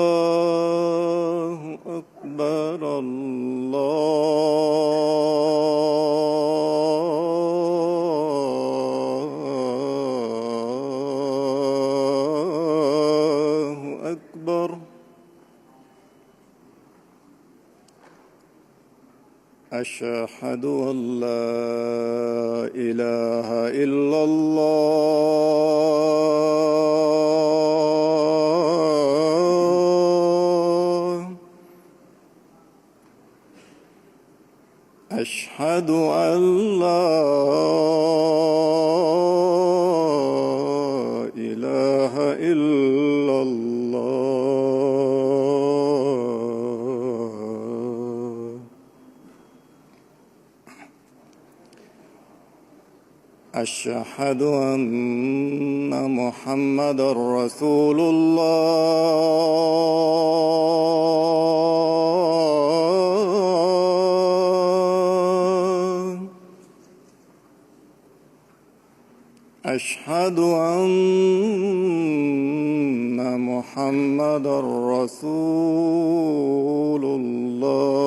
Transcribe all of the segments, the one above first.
الله أكبر الله أكبر. أشهد أن لا إله إلا الله. أشهد أن لا إله إلا الله. أشهد أن محمدًا رسول الله. أشهد أن محمدًا رسول الله.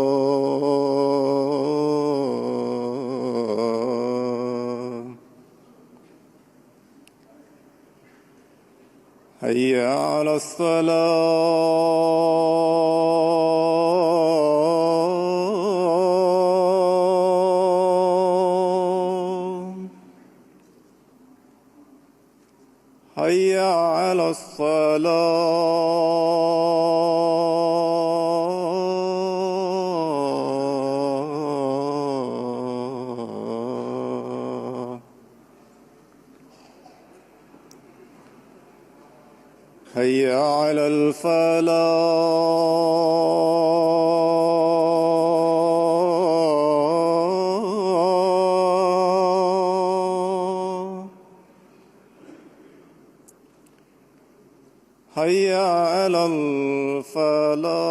حي على الصلاة. حي على الصلاة. حي على الفلاح. حي على الفلاح.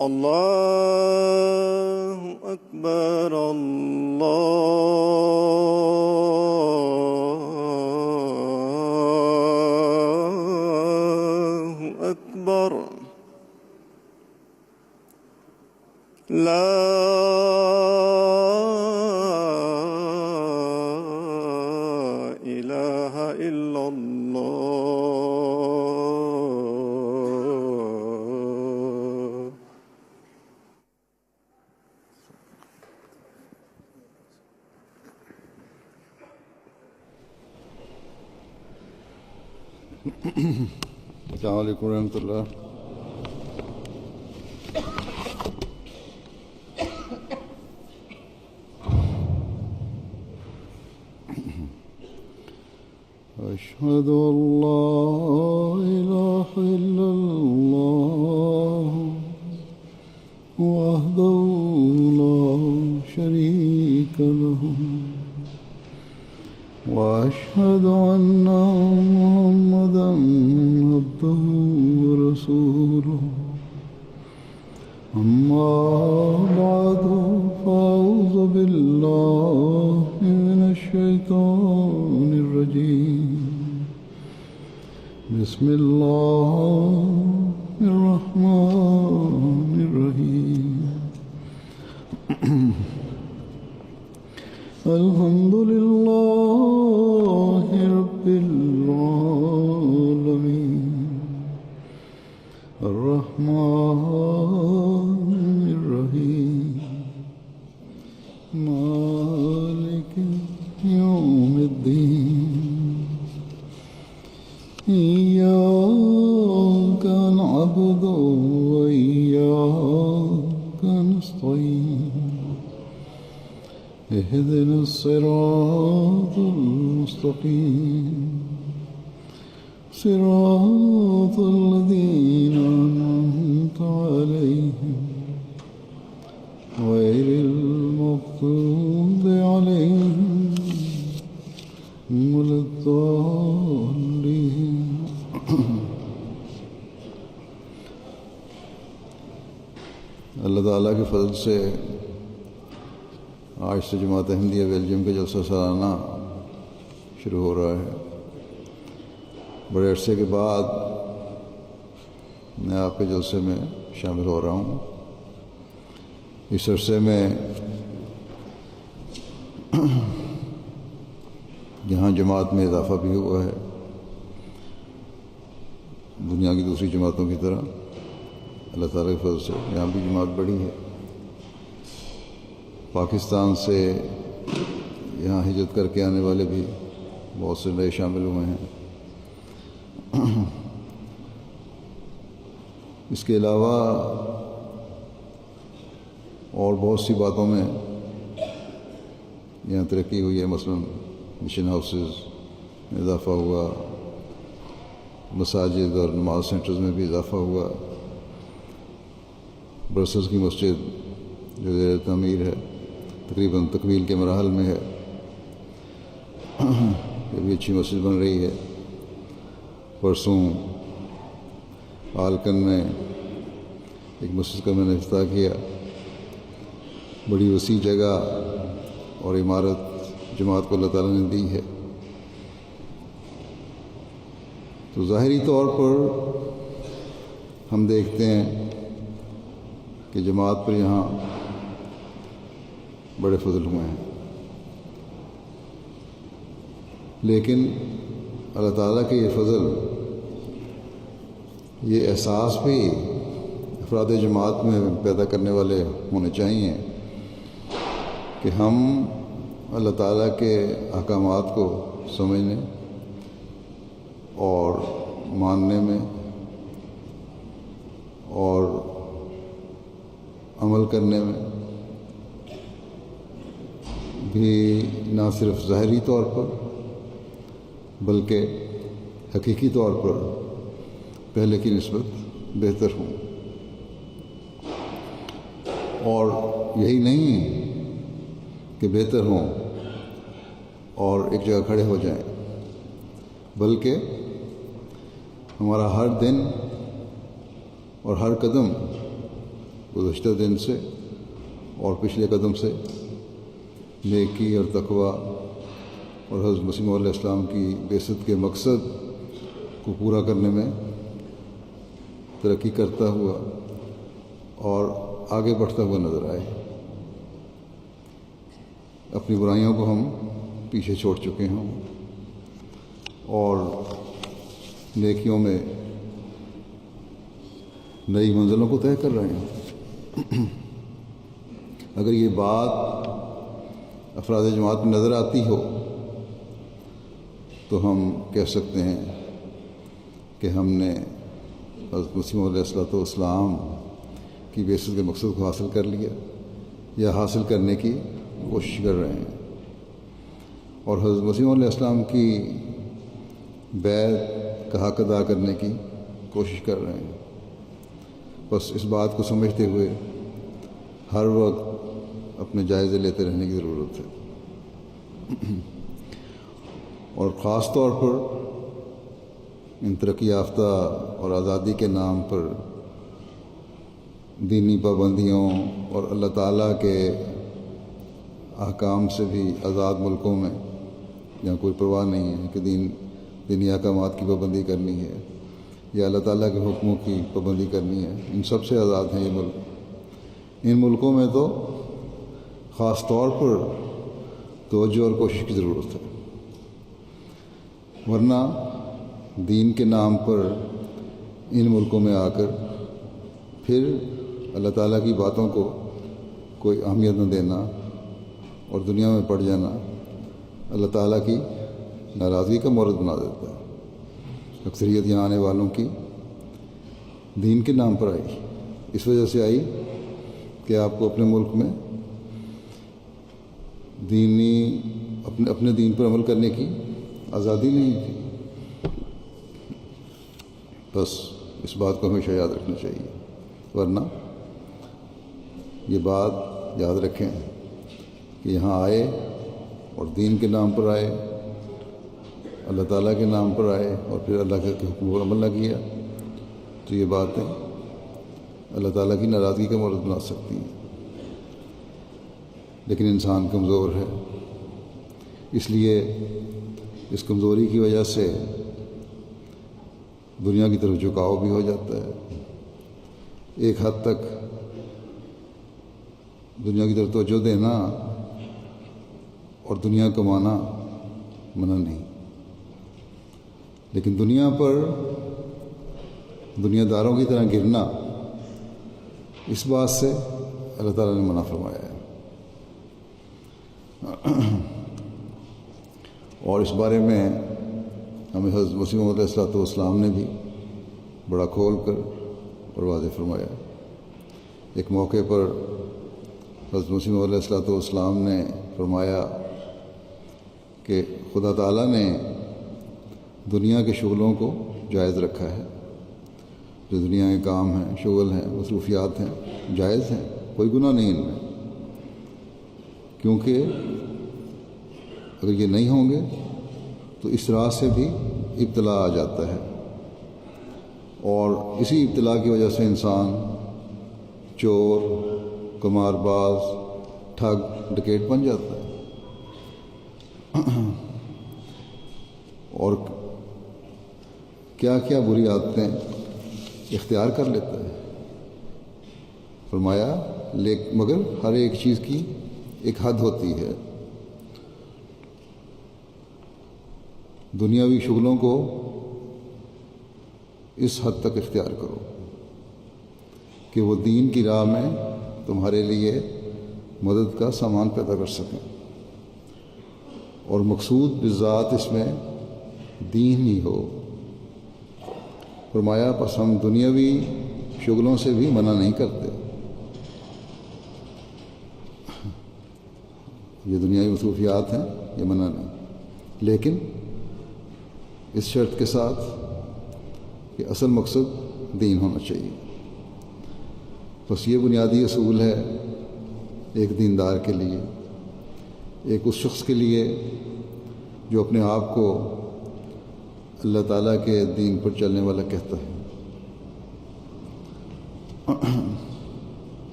الله أكبر الله أكبر. لا إله إلا الله. السلام عليكم ورحمة الله. أشهد أن لا إله إلا الله وحده لا شريك له وأشهد أن محمدًا عبده ورسوله. أما بعد فأعوذ بالله من الشيطان الرجيم. بسم الله الرحمن الرحيم. الحمد لله رب العالمين. الرحمن الرحيم. مالك يوم الدين. إياك نعبد وإياك نستعين. اهدنا الصراط المستقيم. صراط الذين أنعمت عليهم غير المغضوب عليهم ولا الضالين. الضالين. تعالیٰ کے فضل سے آج سے جماعت احمدیہ بیلجیم کا جلسہ سالانہ شروع ہو رہا ہے۔ بڑے عرصے کے بعد میں آپ کے جلسے میں شامل ہو رہا ہوں۔ اس عرصے میں یہاں جماعت میں اضافہ بھی ہوا ہے، دنیا کی دوسری جماعتوں کی طرح اللہ تعالیٰ کے فضل سے یہاں بھی جماعت بڑھی ہے۔ پاکستان سے یہاں ہجرت کر کے آنے والے بھی بہت سے نئے شامل ہوئے ہیں۔ اس کے علاوہ اور بہت سی باتوں میں یہاں ترقی ہوئی ہے، مثلاً مشن ہاؤسز میں اضافہ ہوا، مساجد اور نماز سینٹرز میں بھی اضافہ ہوا، برسلز کی مسجد جو زیر تعمیر ہے تقریباً تکمیل کے مراحل میں ہے، یہ بھی اچھی مسجد بن رہی ہے۔ پرسوں آلکن میں ایک مسجد کا میں نے افتتاح کیا، بڑی وسیع جگہ اور عمارت جماعت کو اللہ تعالیٰ نے دی ہے۔ تو ظاہری طور پر ہم دیکھتے ہیں کہ جماعت پر یہاں بڑے فضل ہوئے ہیں، لیکن اللہ تعالیٰ کے یہ فضل، یہ احساس بھی افراد جماعت میں پیدا کرنے والے ہونے چاہیے کہ ہم اللہ تعالیٰ کے احکامات کو سمجھنے اور ماننے میں اور عمل کرنے میں بھی نہ صرف ظاہری طور پر بلکہ حقیقی طور پر پہلے کی نسبت بہتر ہوں، اور یہی نہیں کہ بہتر ہوں اور ایک جگہ کھڑے ہو جائیں، بلکہ ہمارا ہر دن اور ہر قدم گزشتہ دن سے اور پچھلے قدم سے نیکی اور تقوی اور حضرت مسیح علیہ السلام کی بعثت کے مقصد کو پورا کرنے میں ترقی کرتا ہوا اور آگے بڑھتا ہوا نظر آئے۔ اپنی برائیوں کو ہم پیچھے چھوڑ چکے ہوں اور نیکیوں میں نئی منزلوں کو طے کر رہے ہیں۔ اگر یہ بات افراد جماعت میں نظر آتی ہو تو ہم کہہ سکتے ہیں کہ ہم نے حضرت مسیح علیہ السلام کی بعثت کے مقصد کو حاصل کر لیا یا حاصل کرنے کی کوشش کر رہے ہیں، اور حضرت مسیح علیہ السلام کی بیعت کا حق ادا کرنے کی کوشش کر رہے ہیں۔ بس اس بات کو سمجھتے ہوئے ہر وقت اپنے جائزے لیتے رہنے کی ضرورت ہے، اور خاص طور پر ان ترقی یافتہ اور آزادی کے نام پر دینی پابندیوں اور اللہ تعالیٰ کے احکام سے بھی آزاد ملکوں میں جہاں کوئی پرواہ نہیں ہے کہ دینی احکامات کی پابندی کرنی ہے یا اللہ تعالیٰ کے حکموں کی پابندی کرنی ہے، ان سب سے آزاد ہیں یہ ملک۔ ان ملکوں میں تو خاص طور پر توجہ اور کوشش کی ضرورت ہے، ورنہ دین کے نام پر ان ملکوں میں آ کر پھر اللہ تعالیٰ کی باتوں کو کوئی اہمیت نہ دینا اور دنیا میں پڑ جانا اللہ تعالیٰ کی ناراضگی کا مورد بنا دیتا ہے۔ اکثریت یہاں آنے والوں کی دین کے نام پر آئی، اس وجہ سے آئی کہ آپ کو اپنے ملک میں اپنے دین پر عمل کرنے کی آزادی نہیں تھی۔ بس اس بات کو ہمیشہ یاد رکھنا چاہیے، ورنہ یہ بات یاد رکھیں کہ یہاں آئے اور دین کے نام پر آئے، اللہ تعالیٰ کے نام پر آئے اور پھر اللہ کے حکم پر عمل نہ کیا تو یہ باتیں اللہ تعالیٰ کی ناراضگی کا مورد بنا سکتی ہیں۔ لیکن انسان کمزور ہے، اس لیے اس کمزوری کی وجہ سے دنیا کی طرف جھکاؤ بھی ہو جاتا ہے۔ ایک حد تک دنیا کی طرف توجہ دینا اور دنیا کمانا منع نہیں، لیکن دنیا پر دنیا داروں کی طرح گرنا، اس بات سے اللہ تعالیٰ نے منع فرمایا ہے۔ اور اس بارے میں ہمیں حضرت مسیح موعود علیہ الصلوۃ والسلام نے بھی بڑا کھول کر اور واضح فرمایا۔ ایک موقع پر حضرت مسیح موعود علیہ الصلوۃ والسلام نے فرمایا کہ خدا تعالیٰ نے دنیا کے شغلوں کو جائز رکھا ہے، جو دنیا کے کام ہیں، شغل ہیں، مصروفیات ہیں، جائز ہیں، کوئی گناہ نہیں ان میں، کیونکہ اگر یہ نہیں ہوں گے تو اس راہ سے بھی ابتلا آ جاتا ہے، اور اسی ابتلا کی وجہ سے انسان چور، قمار باز، ٹھگ، ڈکیٹ بن جاتا ہے اور کیا کیا بری عادتیں اختیار کر لیتا ہے۔ فرمایا مگر ہر ایک چیز کی ایک حد ہوتی ہے۔ دنیاوی شغلوں کو اس حد تک اختیار کرو کہ وہ دین کی راہ میں تمہارے لیے مدد کا سامان پیدا کر سکیں، اور مقصود بذات اس میں دین ہی ہو۔ فرمایا پس ہم دنیاوی شغلوں سے بھی منع نہیں کرتے، یہ دنیاوی مصروفیات ہیں، یہ منع نہیں، لیکن اس شرط کے ساتھ کہ اصل مقصد دین ہونا چاہیے۔ بس یہ بنیادی اصول ہے ایک دیندار کے لیے، ایک اس شخص کے لیے جو اپنے آپ کو اللہ تعالیٰ کے دین پر چلنے والا کہتا ہے۔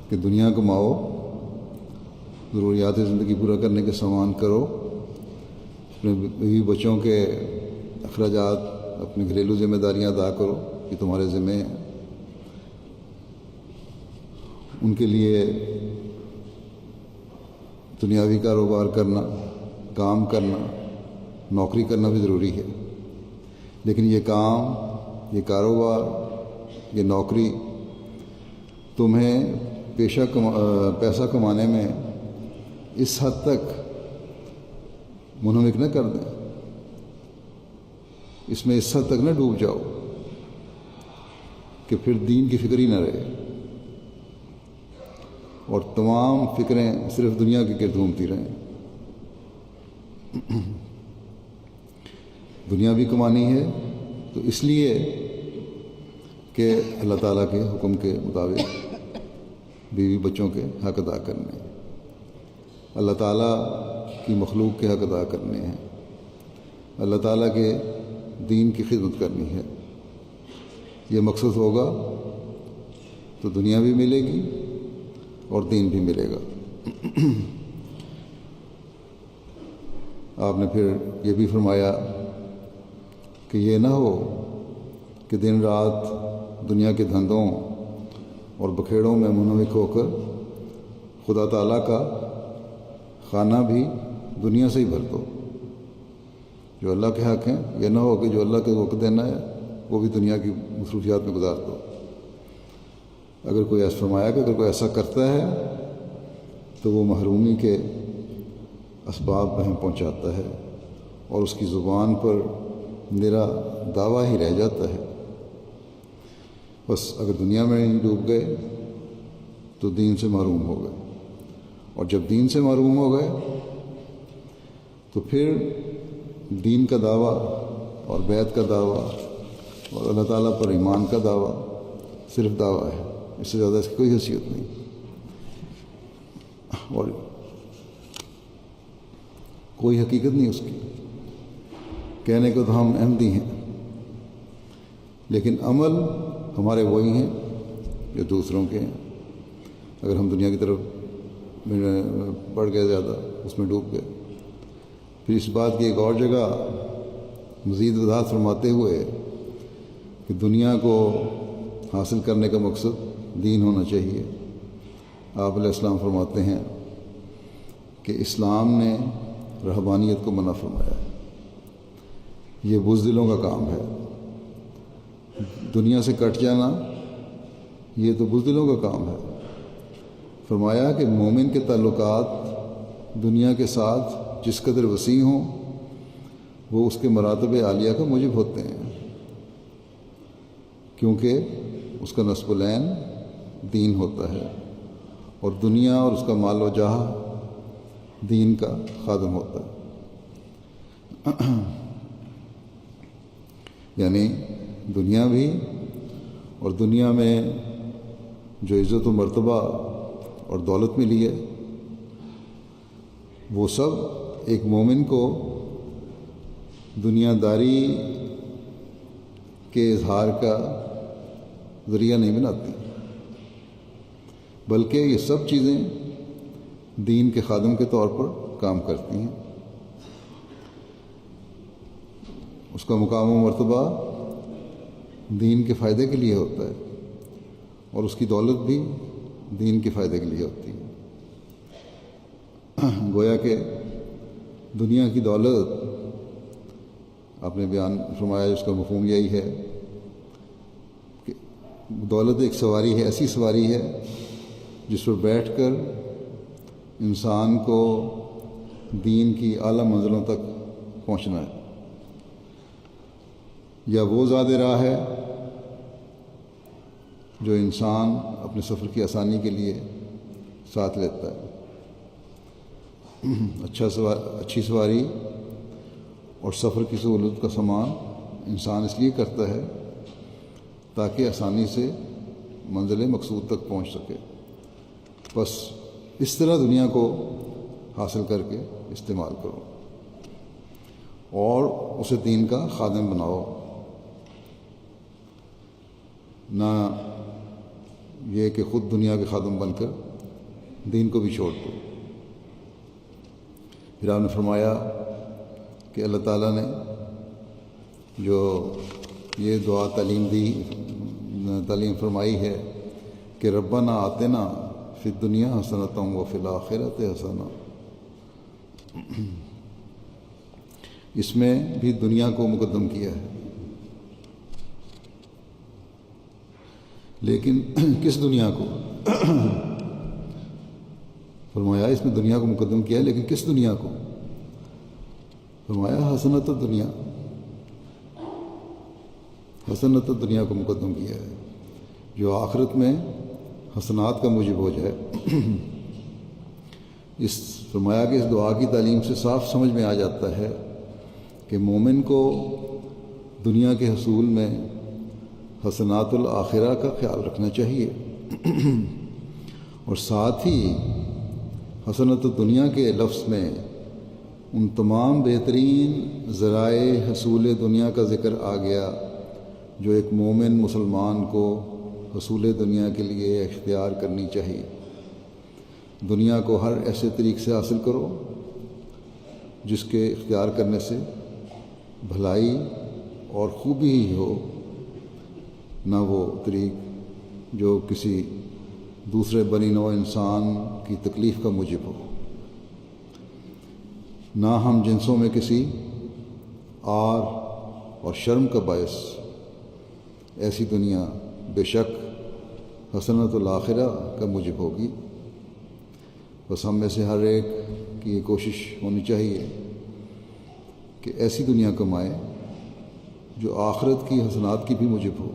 کہ دنیا کماؤ، ضروریات زندگی پورا کرنے کے سامان کرو، اپنے بیوی بچوں کے اخراجات، اپنی گھریلو ذمہ داریاں ادا کرو، یہ تمہارے ذمہ ہیں۔ ان کے لیے دنیاوی کاروبار کرنا، کام کرنا، نوکری کرنا بھی ضروری ہے، لیکن یہ کام، یہ کاروبار، یہ نوکری تمہیں پیسہ کمانے میں اس حد تک منہمک نہ کر دیں، اس میں اس حد تک نہ ڈوب جاؤ کہ پھر دین کی فکر ہی نہ رہے اور تمام فکریں صرف دنیا کے گرد گھومتی رہیں۔ دنیا بھی کمانی ہے تو اس لیے کہ اللہ تعالیٰ کے حکم کے مطابق بیوی بچوں کے حق ادا کرنے، اللہ تعالیٰ کی مخلوق کے حق ادا کرنے ہیں، اللہ تعالیٰ کے دین کی خدمت کرنی ہے۔ یہ مقصد ہوگا تو دنیا بھی ملے گی اور دین بھی ملے گا۔ آپ نے پھر یہ بھی فرمایا کہ یہ نہ ہو کہ دن رات دنیا کے دھندوں اور بکھیڑوں میں منہمک ہو کر خدا تعالیٰ کا خانہ بھی دنیا سے ہی بھر دو۔ جو اللہ کے حق ہیں، یہ نہ ہو کہ جو اللہ کے وقت دینا ہے وہ بھی دنیا کی مصروفیات میں گزار دو۔ اگر کوئی ایسا فرمایا کہ اگر کوئی ایسا کرتا ہے تو وہ محرومی کے اسباب بہم پہنچاتا ہے اور اس کی زبان پر نرا دعویٰ ہی رہ جاتا ہے۔ بس اگر دنیا میں ہی ڈوب گئے تو دین سے محروم ہو گئے، اور جب دین سے محروم ہو گئے تو پھر دین کا دعویٰ اور بیعت کا دعویٰ اور اللہ تعالیٰ پر ایمان کا دعویٰ صرف دعویٰ ہے، اس سے زیادہ اس کی کوئی حیثیت نہیں، اور کوئی حقیقت نہیں اس کی۔ کہنے کو تو ہم احمدی ہیں، لیکن عمل ہمارے وہی ہیں جو دوسروں کے ہیں۔ اگر ہم دنیا کی طرف پڑ گئے زیادہ، اس میں ڈوب گئے۔ پھر اس بات کی ایک اور جگہ مزید وضاحت فرماتے ہوئے کہ دنیا کو حاصل کرنے کا مقصد دین ہونا چاہیے، آپ علیہ السلام فرماتے ہیں کہ اسلام نے رہبانیت کو منع فرمایا ہے، یہ بزدلوں کا کام ہے۔ دنیا سے کٹ جانا یہ تو بزدلوں کا کام ہے۔ فرمایا کہ مومن کے تعلقات دنیا کے ساتھ جس قدر وسیع ہوں وہ اس کے مراتب عالیہ کا موجب ہوتے ہیں، کیونکہ اس کا نصب العین دین ہوتا ہے، اور دنیا اور اس کا مال و جاہ دین کا خادم ہوتا ہے۔ یعنی دنیا بھی، اور دنیا میں جو عزت و مرتبہ اور دولت ملی ہے، وہ سب ایک مومن کو دنیا داری کے اظہار کا ذریعہ نہیں بناتی، بلکہ یہ سب چیزیں دین کے خادم کے طور پر کام کرتی ہیں۔ اس کا مقام و مرتبہ دین کے فائدے کے لیے ہوتا ہے، اور اس کی دولت بھی دین کے فائدے کے لیے ہوتی ہے۔ گویا کہ دنیا کی دولت، آپ نے بیان فرمایا، اس کا مفہوم یہی ہے کہ دولت ایک سواری ہے، ایسی سواری ہے جس پر بیٹھ کر انسان کو دین کی اعلیٰ منزلوں تک پہنچنا ہے، یا وہ زیادہ راہ ہے جو انسان اپنے سفر کی آسانی کے لیے ساتھ لیتا ہے۔ اچھی سواری اور سفر کی سہولت کا سامان انسان اس لیے کرتا ہے تاکہ آسانی سے منزل مقصود تک پہنچ سکے۔ بس اس طرح دنیا کو حاصل کر کے استعمال کرو اور اسے دین کا خادم بناؤ، نہ یہ کہ خود دنیا کے خادم بن کر دین کو بھی چھوڑ دو۔ پھر آپ نے فرمایا کہ اللہ تعالیٰ نے جو یہ دعا تعلیم فرمائی ہے کہ ربنا آتنا فی الدنیا حسنۃ وفی الآخرۃ حسنہ، اس میں بھی دنیا کو مقدم کیا ہے، لیکن کس دنیا کو؟ فرمایا اس میں دنیا کو مقدم کیا ہے، لیکن کس دنیا کو؟ فرمایا حسنۃ الدنیا، حسنۃ الدنیا کو مقدم کیا ہے، جو آخرت میں حسنات کا موجب ہو جائے۔ اس فرمایا کہ اس دعا کی تعلیم سے صاف سمجھ میں آ جاتا ہے کہ مومن کو دنیا کے حصول میں حسنات الآخرہ کا خیال رکھنا چاہیے، اور ساتھ ہی حسنۃ الدنیا کے لفظ میں ان تمام بہترین ذرائع حصول دنیا کا ذکر آ گیا جو ایک مومن مسلمان کو حصول دنیا کے لیے اختیار کرنی چاہیے۔ دنیا کو ہر ایسے طریق سے حاصل کرو جس کے اختیار کرنے سے بھلائی اور خوبی ہی ہو، نہ وہ طریق جو کسی دوسرے بنی نوع انسان کی تکلیف کا موجب ہو، نہ ہم جنسوں میں کسی عار اور شرم کا باعث۔ ایسی دنیا بے شک حسنۃ الآخرہ کا موجب ہوگی۔ بس ہم میں سے ہر ایک کی یہ کوشش ہونی چاہیے کہ ایسی دنیا کمائے جو آخرت کی حسنات کی بھی موجب ہو،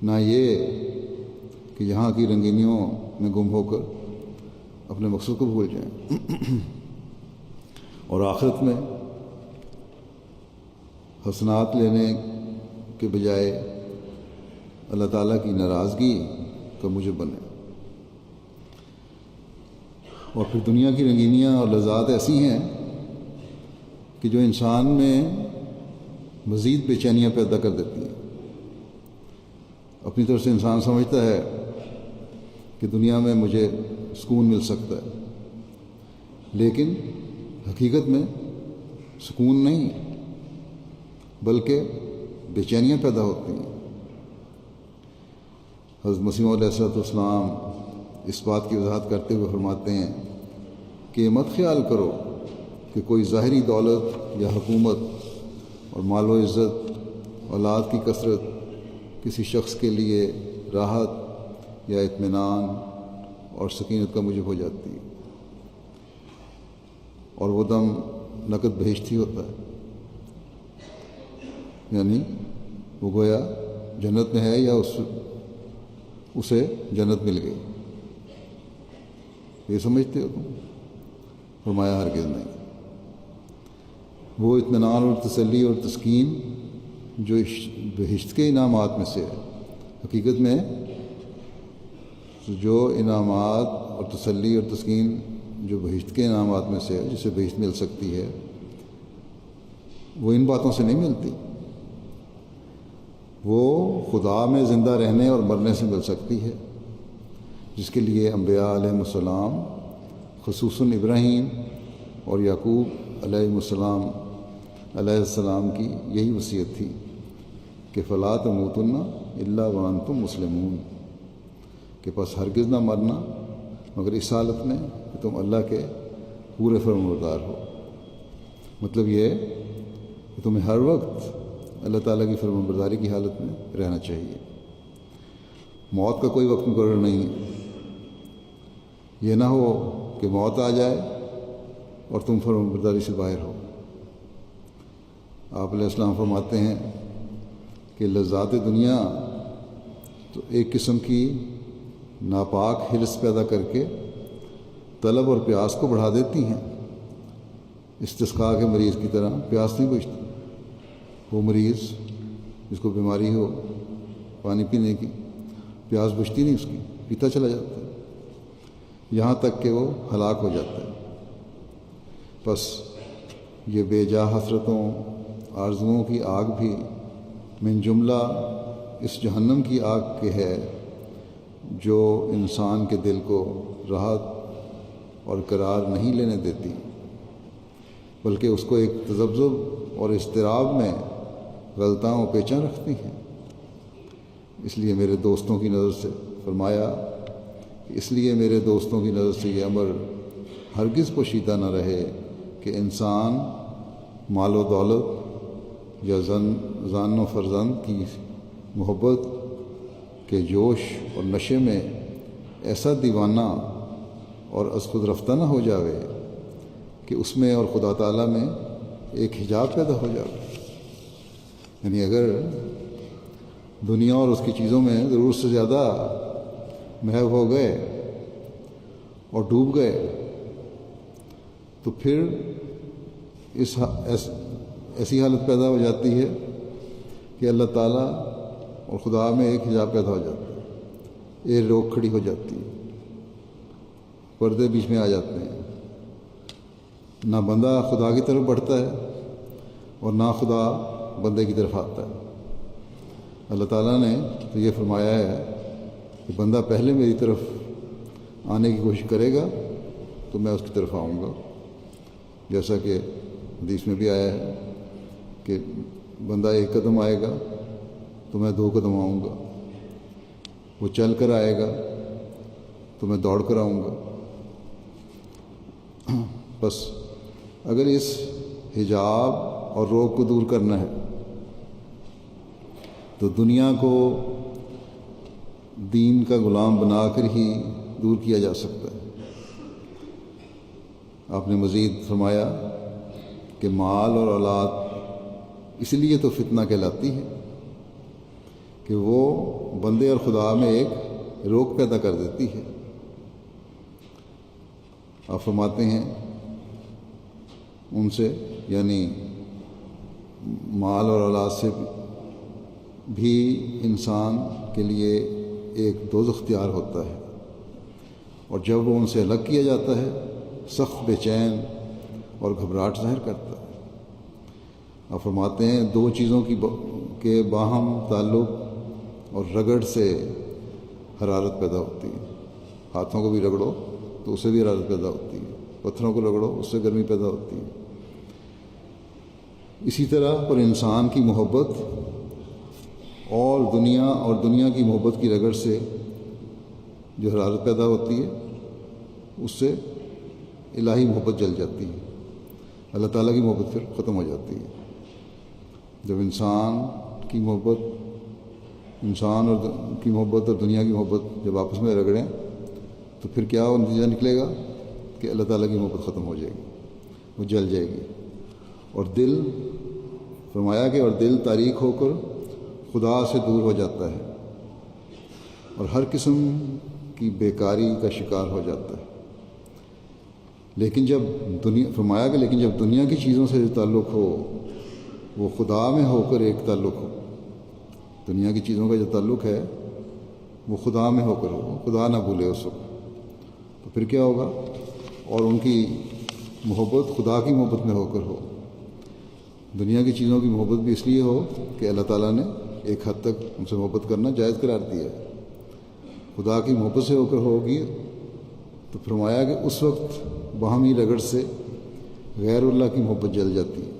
نہ یہ کہ یہاں کی رنگینیوں میں گم ہو کر اپنے مقصد کو بھول جائیں، اور آخرت میں حسنات لینے کے بجائے اللہ تعالیٰ کی ناراضگی کا موجب بنے۔ اور پھر دنیا کی رنگینیاں اور لذات ایسی ہیں کہ جو انسان میں مزید بے چینیاں پیدا کر دیتی ہیں۔ اپنی طرف سے انسان سمجھتا ہے کہ دنیا میں مجھے سکون مل سکتا ہے، لیکن حقیقت میں سکون نہیں بلکہ بے چینیاں پیدا ہوتی ہیں۔ حضرت مسیح موعود علیہ السلام اس بات کی وضاحت کرتے ہوئے فرماتے ہیں کہ مت خیال کرو کہ کوئی ظاہری دولت یا حکومت اور مال و عزت، اولاد کی کثرت کسی شخص کے لیے راحت یا اطمینان اور سکینت کا موجب ہو جاتی ہے، اور وہ دم نقد بہشتی ہوتا ہے، یعنی وہ گویا جنت میں ہے یا اسے جنت مل گئی، یہ سمجھتے ہو تم؟ فرمایا ہرگز نہیں۔ وہ اطمینان اور تسلی اور تسکین جو بہشت کے انعامات میں سے ہے، حقیقت میں جو انعامات اور تسلی اور تسکین جو بہشت کے انعامات میں سے ہے، جسے بہشت مل سکتی ہے، وہ ان باتوں سے نہیں ملتی، وہ خدا میں زندہ رہنے اور مرنے سے مل سکتی ہے، جس کے لیے انبیاء علیہ السلام خصوصاً ابراہیم اور یعقوب علیہ السلام کی یہی وصیت تھی کہ فلا تموتن الا وانتم مسلمون، کہ پس ہرگز نہ مرنا مگر اس حالت میں کہ تم اللہ کے پورے فرمانبردار ہو۔ مطلب یہ کہ تمہیں ہر وقت اللہ تعالیٰ کی فرمانبرداری کی حالت میں رہنا چاہیے۔ موت کا کوئی وقت مقرر نہیں ہے، یہ نہ ہو کہ موت آ جائے اور تم فرمانبرداری سے باہر ہو۔ آپ علیہ السلام فرماتے ہیں کہ لذات دنیا تو ایک قسم کی ناپاک حرص پیدا کر کے طلب اور پیاس کو بڑھا دیتی ہیں۔ استسقاء کے مریض کی طرح پیاس نہیں بجھتی، وہ مریض جس کو بیماری ہو پانی پینے کی پیاس بجھتی نہیں، اس کی پیتا چلا جاتا ہے یہاں تک کہ وہ ہلاک ہو جاتا ہے۔ بس یہ بے جا حسرتوں آرزوؤں کی آگ بھی من جملہ اس جہنم کی آگ کے ہے جو انسان کے دل کو راحت اور قرار نہیں لینے دیتی، بلکہ اس کو ایک تذبذب اور اضطراب میں غلطاں و پیچاں رکھتی ہیں۔ اس لیے میرے دوستوں کی نظر سے فرمایا کہ اس لیے میرے دوستوں کی نظر سے یہ امر ہرگز پوشیدہ نہ رہے کہ انسان مال و دولت یا زان و فرزند کی محبت کے جوش اور نشے میں ایسا دیوانہ اور از خود رفتہ نہ ہو جاوے کہ اس میں اور خدا تعالیٰ میں ایک حجاب پیدا ہو جاوے۔ یعنی اگر دنیا اور اس کی چیزوں میں ضرورت سے زیادہ محو ہو گئے اور ڈوب گئے تو پھر ایسی حالت پیدا ہو جاتی ہے کہ اللہ تعالیٰ اور خدا میں ایک حجاب پیدا ہو جاتا ہے، ایک روک کھڑی ہو جاتی ہے، پردے بیچ میں آ جاتے ہیں، نہ بندہ خدا کی طرف بڑھتا ہے اور نہ خدا بندے کی طرف آتا ہے۔ اللہ تعالیٰ نے تو یہ فرمایا ہے کہ بندہ پہلے میری طرف آنے کی کوشش کرے گا تو میں اس کی طرف آؤں گا، جیسا کہ حدیث میں بھی آیا ہے کہ بندہ ایک قدم آئے گا تو میں 2 قدم آؤں گا، وہ چل کر آئے گا تو میں دوڑ کر آؤں گا۔ بس اگر اس حجاب اور روک کو دور کرنا ہے تو دنیا کو دین کا غلام بنا کر ہی دور کیا جا سکتا ہے۔ آپ نے مزید فرمایا کہ مال اور اولاد اس لیے تو فتنہ کہلاتی ہے کہ وہ بندے اور خدا میں ایک روک پیدا کر دیتی ہے۔ آپ فرماتے ہیں ان سے، یعنی مال اور اولاد سے بھی انسان کے لیے ایک دوزخ اختیار ہوتا ہے، اور جب وہ ان سے الگ کیا جاتا ہے سخت بے چین اور گھبراہٹ ظاہر کرتا ہے۔ آپ فرماتے ہیں 2 چیزوں کے باہم تعلق اور رگڑ سے حرارت پیدا ہوتی ہے، ہاتھوں کو بھی رگڑو تو اس سے بھی حرارت پیدا ہوتی ہے، پتھروں کو رگڑو اس سے گرمی پیدا ہوتی ہے۔ اسی طرح پر انسان کی محبت اور دنیا کی محبت کی رگڑ سے جو حرارت پیدا ہوتی ہے اس سے الہی محبت جل جاتی ہے، اللہ تعالیٰ کی محبت پھر ختم ہو جاتی ہے۔ جب انسان کی محبت اور دنیا کی محبت جب آپس میں رگڑیں تو پھر کیا نتیجہ نکلے گا کہ اللہ تعالیٰ کی محبت ختم ہو جائے گی، وہ جل جائے گی، اور فرمایا کہ دل تاریک ہو کر خدا سے دور ہو جاتا ہے اور ہر قسم کی بیکاری کا شکار ہو جاتا ہے۔ لیکن جب دنیا کی چیزوں سے جو تعلق ہو وہ خدا میں ہو کر ایک تعلق ہو، دنیا کی چیزوں کا جو تعلق ہے وہ خدا میں ہو کر ہو، خدا نہ بھولے اس وقت، تو پھر کیا ہوگا؟ اور ان کی محبت خدا کی محبت میں ہو کر ہو۔ دنیا کی چیزوں کی محبت بھی اس لیے ہو کہ اللہ تعالیٰ نے ایک حد تک ان سے محبت کرنا جائز قرار دیا ہے۔ خدا کی محبت سے ہو کر ہوگی تو فرمایا کہ اس وقت باہمی رگڑ سے غیر اللہ کی محبت جل جاتی ہے،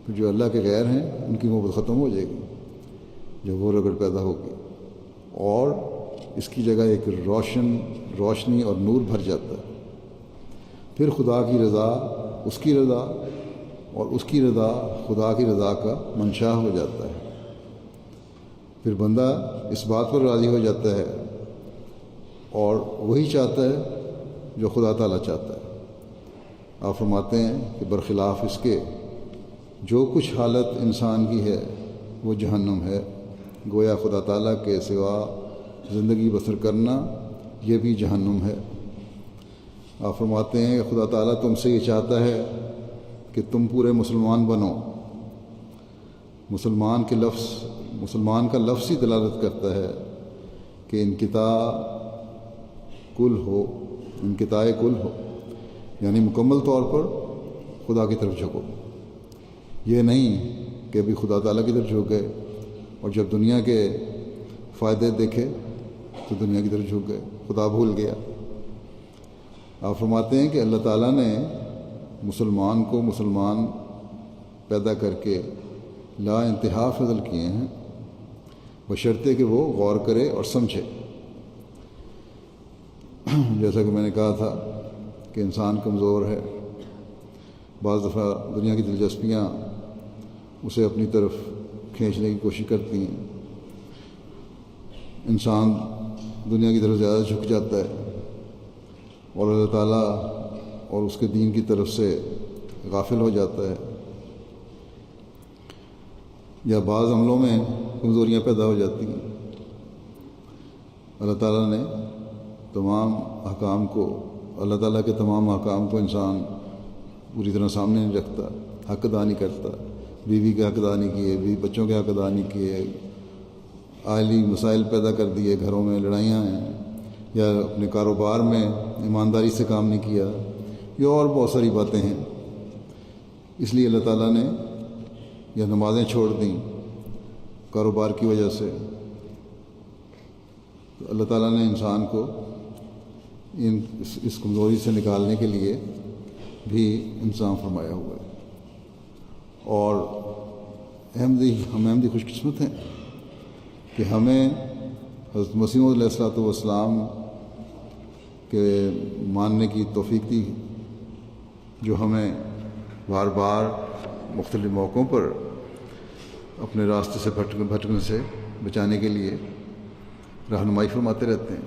پھر جو اللہ کے غیر ہیں ان کی محبت ختم ہو جائے گی جب وہ رگڑ پیدا ہوگی، اور اس کی جگہ ایک روشنی اور نور بھر جاتا ہے۔ پھر خدا کی رضا، اس کی رضا اور اس کی رضا خدا کی رضا کا منشا ہو جاتا ہے۔ پھر بندہ اس بات پر راضی ہو جاتا ہے اور وہی چاہتا ہے جو خدا تعالیٰ چاہتا ہے۔ آپ فرماتے ہیں کہ برخلاف اس کے جو کچھ حالت انسان کی ہے وہ جہنم ہے، گویا خدا تعالیٰ کے سوا زندگی بسر کرنا یہ بھی جہنم ہے۔ آپ فرماتے ہیں کہ خدا تعالیٰ تم سے یہ چاہتا ہے کہ تم پورے مسلمان بنو۔ مسلمان کا لفظ ہی دلالت کرتا ہے کہ انقطاع کل ہو، یعنی مکمل طور پر خدا کی طرف جھکو۔ یہ نہیں کہ ابھی خدا تعالیٰ کی طرف جھک گئے اور جب دنیا کے فائدے دیکھے تو دنیا کی طرف جھک گئے، خدا بھول گیا۔ آپ فرماتے ہیں کہ اللہ تعالیٰ نے مسلمان کو مسلمان پیدا کر کے لا انتہا فضل کیے ہیں، بشرطے کہ وہ غور کرے اور سمجھے۔ جیسا کہ میں نے کہا تھا کہ انسان کمزور ہے، بعض دفعہ دنیا کی دلچسپیاں اسے اپنی طرف کھینچنے کی کوشش کرتی ہیں، انسان دنیا کی طرف زیادہ جھک جاتا ہے اور اللہ تعالیٰ اور اس کے دین کی طرف سے غافل ہو جاتا ہے، یا بعض عملوں میں کمزوریاں پیدا ہو جاتی ہیں۔ اللہ تعالیٰ کے تمام احکام کو انسان پوری طرح سامنے نہیں رکھتا، حق ادا نہیں کرتا، بیوی کے حق ادا نہیں کیے، بچوں کے حق ادا نہیں کیے، عائلی مسائل پیدا کر دیے، گھروں میں لڑائیاں ہیں، یا اپنے کاروبار میں ایمانداری سے کام نہیں کیا، یہ اور بہت ساری باتیں ہیں۔ اس لیے اللہ تعالیٰ نے یا نمازیں چھوڑ دیں کاروبار کی وجہ سے، تو اللہ تعالیٰ نے انسان کو اس کمزوری سے نکالنے کے لیے بھی انسان فرمایا ہوا ہے۔ اور ہم احمدی خوش قسمت ہیں کہ ہمیں حضرت مسیح علیہ الصلوۃ والسلام کے ماننے کی توفیق دی، جو ہمیں بار بار مختلف موقعوں پر اپنے راستے سے بھٹکنے سے بچانے کے لیے رہنمائی فرماتے رہتے ہیں۔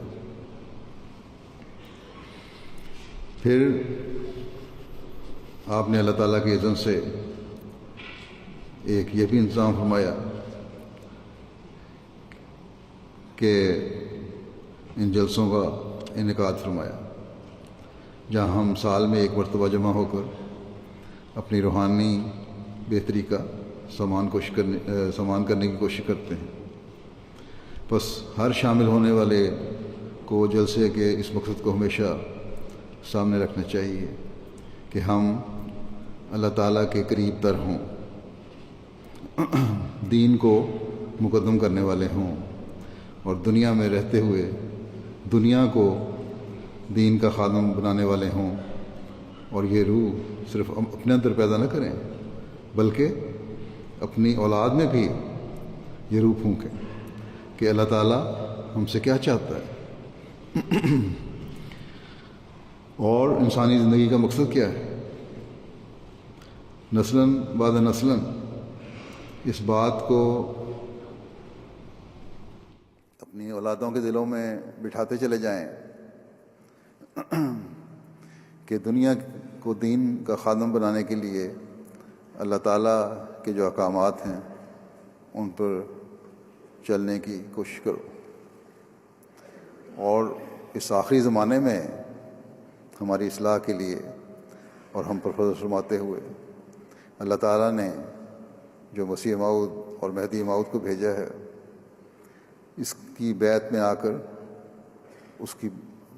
پھر آپ نے اللہ تعالیٰ کے اذن سے ایک یہ بھی انتظام فرمایا کہ ان جلسوں کا انعقاد فرمایا، جہاں ہم سال میں ایک مرتبہ جمع ہو کر اپنی روحانی بہتری کا سامان کرنے کی کوشش کرتے ہیں۔ بس ہر شامل ہونے والے کو جلسے کے اس مقصد کو ہمیشہ سامنے رکھنا چاہیے کہ ہم اللہ تعالیٰ کے قریب تر ہوں، دین کو مقدم کرنے والے ہوں، اور دنیا میں رہتے ہوئے دنیا کو دین کا خادم بنانے والے ہوں اور یہ روح صرف اپنے اندر پیدا نہ کریں بلکہ اپنی اولاد میں بھی یہ روح پھونکیں کہ اللہ تعالیٰ ہم سے کیا چاہتا ہے اور انسانی زندگی کا مقصد کیا ہے۔ نسلاً بعد نسلاً اس بات کو اپنی اولادوں کے دلوں میں بٹھاتے چلے جائیں کہ دنیا کو دین کا خادم بنانے کے لیے اللہ تعالیٰ کے جو احکامات ہیں ان پر چلنے کی کوشش کرو، اور اس آخری زمانے میں ہماری اصلاح کے لیے اور ہم پر فضل فرماتے ہوئے اللہ تعالیٰ نے جو مسیح موعود اور مہدی موعود کو بھیجا ہے، اس کی بیعت میں آ کر اس کی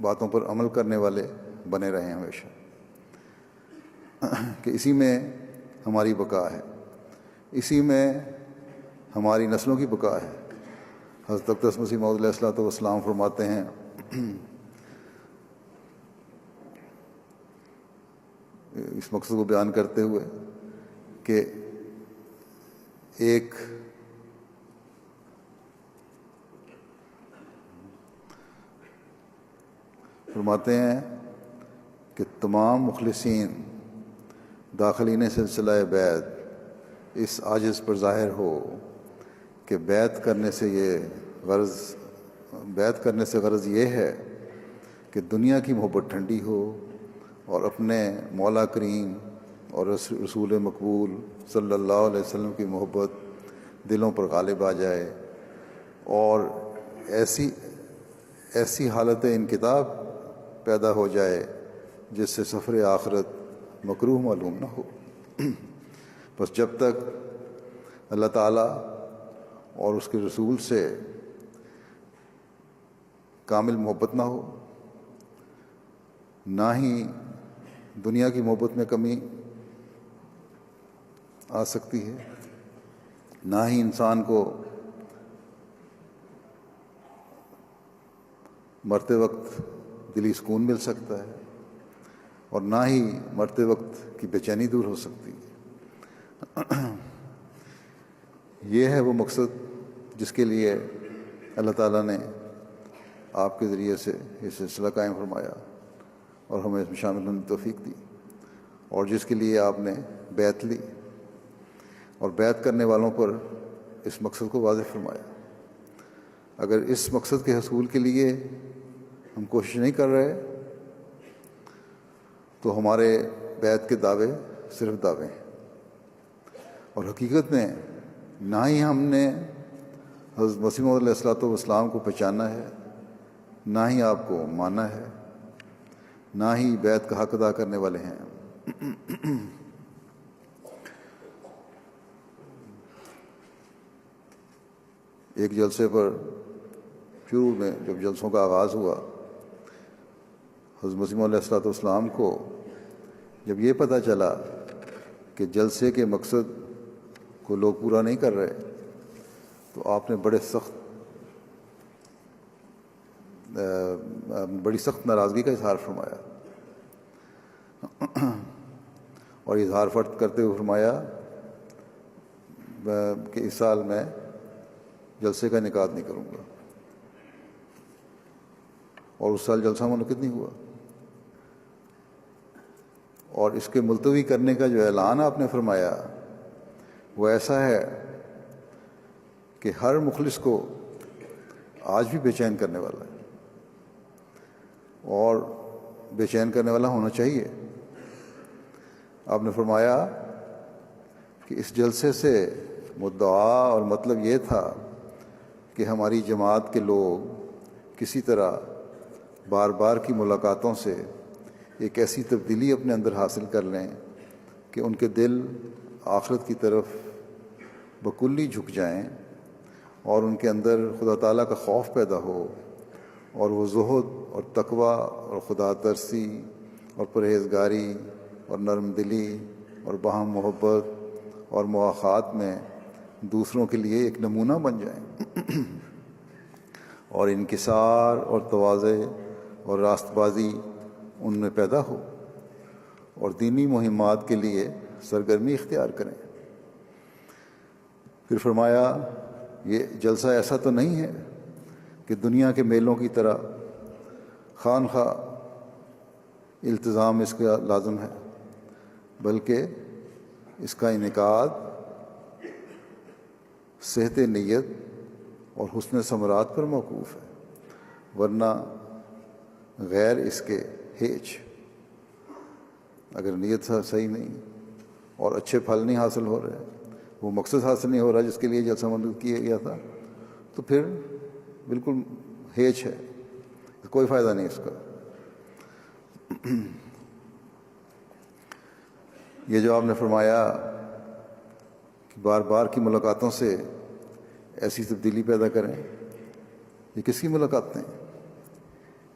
باتوں پر عمل کرنے والے بنے رہیں ہمیشہ، کہ اسی میں ہماری بقا ہے، اسی میں ہماری نسلوں کی بقا ہے۔ حضرت اقدس مسیح موعود علیہ الصلوۃ والسلام فرماتے ہیں اس مقصد کو بیان کرتے ہوئے کہ ایک فرماتے ہیں کہ تمام مخلصین داخلین سلسلہ بیعت اس عاجز پر ظاہر ہو کہ بیعت کرنے سے غرض یہ ہے کہ دنیا کی محبت ٹھنڈی ہو اور اپنے مولا کریم اور رسول مقبول صلی اللہ علیہ وسلم کی محبت دلوں پر غالب آ جائے اور ایسی حالت انکتاب پیدا ہو جائے جس سے سفر آخرت مکروہ معلوم نہ ہو۔ بس جب تک اللہ تعالیٰ اور اس کے رسول سے کامل محبت نہ ہو، نہ ہی دنیا کی محبت میں کمی آ سکتی ہے، نہ ہی انسان کو مرتے وقت دلی سکون مل سکتا ہے، اور نہ ہی مرتے وقت کی بے چینی دور ہو سکتی ہے۔ یہ ہے وہ مقصد جس کے لیے اللہ تعالیٰ نے آپ کے ذریعے سے یہ سلسلہ قائم فرمایا اور ہمیں اس میں شامل ہونے کی توفیق دی، اور جس کے لیے آپ نے بیعت لی اور بیعت کرنے والوں پر اس مقصد کو واضح فرمایا۔ اگر اس مقصد کے حصول کے لیے ہم کوشش نہیں کر رہے تو ہمارے بیعت کے دعوے صرف دعوے ہیں، اور حقیقت میں نہ ہی ہم نے حضرت مسیح موعود علیہ الصلوۃ والسلام کو پہچانا ہے، نہ ہی آپ کو ماننا ہے، نہ ہی بیعت کا حق ادا کرنے والے ہیں۔ ایک جلسے پر شروع میں جب جلسوں کا آغاز ہوا، حضرت مسیح موعود علیہ الصلوۃ والسلام کو جب یہ پتہ چلا کہ جلسے کے مقصد کو لوگ پورا نہیں کر رہے تو آپ نے بڑی سخت ناراضگی کا اظہار فرمایا، اور اظہار فرد کرتے ہوئے فرمایا کہ اس سال میں جلسے کا انعقاد نہیں کروں گا، اور اس سال جلسہ منعقد نہیں ہوا۔ اور اس کے ملتوی کرنے کا جو اعلان آپ نے فرمایا وہ ایسا ہے کہ ہر مخلص کو آج بھی بے چین کرنے والا ہے، اور بے چین کرنے والا ہونا چاہیے۔ آپ نے فرمایا کہ اس جلسے سے مدعا اور مطلب یہ تھا کہ ہماری جماعت کے لوگ کسی طرح بار بار کی ملاقاتوں سے ایک ایسی تبدیلی اپنے اندر حاصل کر لیں کہ ان کے دل آخرت کی طرف بکلی جھک جائیں، اور ان کے اندر خدا تعالیٰ کا خوف پیدا ہو، اور وہ زہد اور تقوی اور خدا ترسی اور پرہیزگاری اور نرم دلی اور باہم محبت اور مواخات میں دوسروں کے لیے ایک نمونہ بن جائیں، اور انکسار اور تواضع اور راست بازی ان میں پیدا ہو اور دینی مہمات کے لیے سرگرمی اختیار کریں۔ پھر فرمایا یہ جلسہ ایسا تو نہیں ہے کہ دنیا کے میلوں کی طرح خواہ التزام اس کا لازم ہے، بلکہ اس کا انعقاد صحت نیت اور حسن ثمرات پر موقوف ہے، ورنہ غیر اس کے ہیچ۔ اگر نیت صحیح نہیں اور اچھے پھل نہیں حاصل ہو رہے، وہ مقصد حاصل نہیں ہو رہا جس کے لیے جلسہ منعقد کیا گیا تھا، تو پھر بالکل ہیچ ہے، کوئی فائدہ نہیں اس کا۔ یہ جو آپ نے فرمایا کہ بار بار کی ملاقاتوں سے ایسی تبدیلی پیدا کریں، یہ کس کی ملاقاتیں؟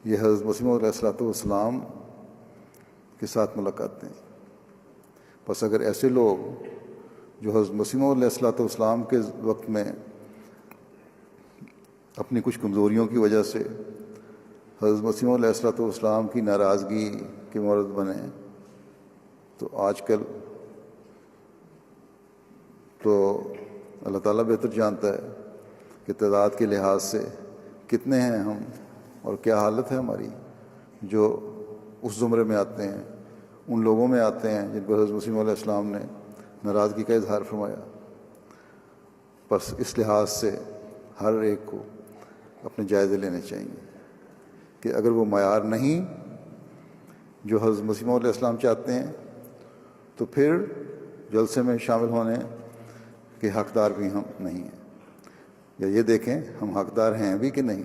یہ حضرت مسیح موعود علیہ السلام کے ساتھ ملاقاتیں۔ بس اگر ایسے لوگ جو حضرت مسیح موعود علیہ السلام کے وقت میں اپنی کچھ کمزوریوں کی وجہ سے حضرت مسیح موعود علیہ السلام کی ناراضگی کے مورد بنے، تو آج کل تو اللہ تعالیٰ بہتر جانتا ہے کہ تعداد کے لحاظ سے کتنے ہیں ہم اور کیا حالت ہے ہماری، جو اس زمرے میں آتے ہیں، ان لوگوں میں آتے ہیں جن پر حضرت مسیح علیہ السلام نے ناراضگی کا اظہار فرمایا۔ بس اس لحاظ سے ہر ایک کو اپنے جائزے لینے چاہیے کہ اگر وہ معیار نہیں جو حضرت مسیح علیہ السلام چاہتے ہیں، تو پھر جلسے میں شامل ہونے کے حقدار بھی ہم نہیں ہیں، یا یہ دیکھیں ہم حقدار ہیں بھی کہ نہیں،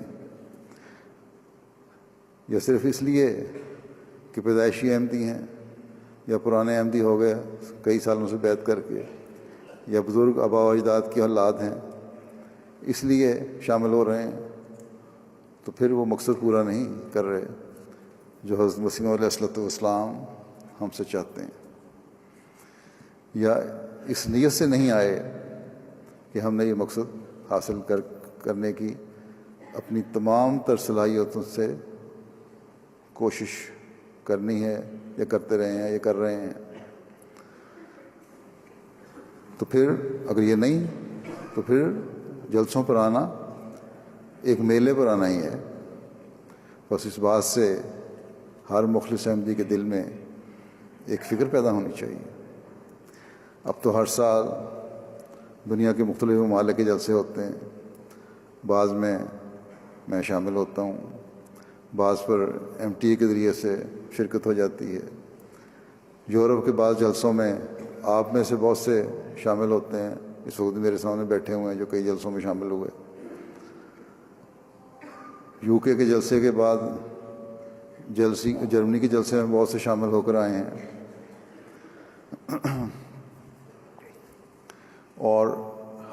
یا صرف اس لیے کہ پیدائشی احمدی ہیں یا پرانے احمدی ہو گئے کئی سالوں سے بیعت کر کے، یا بزرگ آباء و اجداد کی اولاد ہیں اس لیے شامل ہو رہے ہیں، تو پھر وہ مقصد پورا نہیں کر رہے جو حضرت مسیح علیہ السلام ہم سے چاہتے ہیں، یا اس نیت سے نہیں آئے کہ ہم نے یہ مقصد حاصل کرنے کی اپنی تمام تر صلاحیتوں سے کوشش کرنی ہے، یا کرتے رہے ہیں یا کر رہے ہیں۔ تو پھر اگر یہ نہیں، تو پھر جلسوں پر آنا ایک میلے پر آنا ہی ہے۔ بس اس بات سے ہر مخلص احمدی کے دل میں ایک فکر پیدا ہونی چاہیے۔ اب تو ہر سال دنیا کے مختلف ممالک کے جلسے ہوتے ہیں، بعض میں شامل ہوتا ہوں، بعض پر MTA کے ذریعے سے شرکت ہو جاتی ہے۔ یورپ کے بعض جلسوں میں آپ میں سے بہت سے شامل ہوتے ہیں، اس وقت میرے سامنے بیٹھے ہوئے ہیں جو کئی جلسوں میں شامل ہوئے۔ UK کے جلسے کے بعد جرمنی کے جلسے میں بہت سے شامل ہو کر آئے ہیں، اور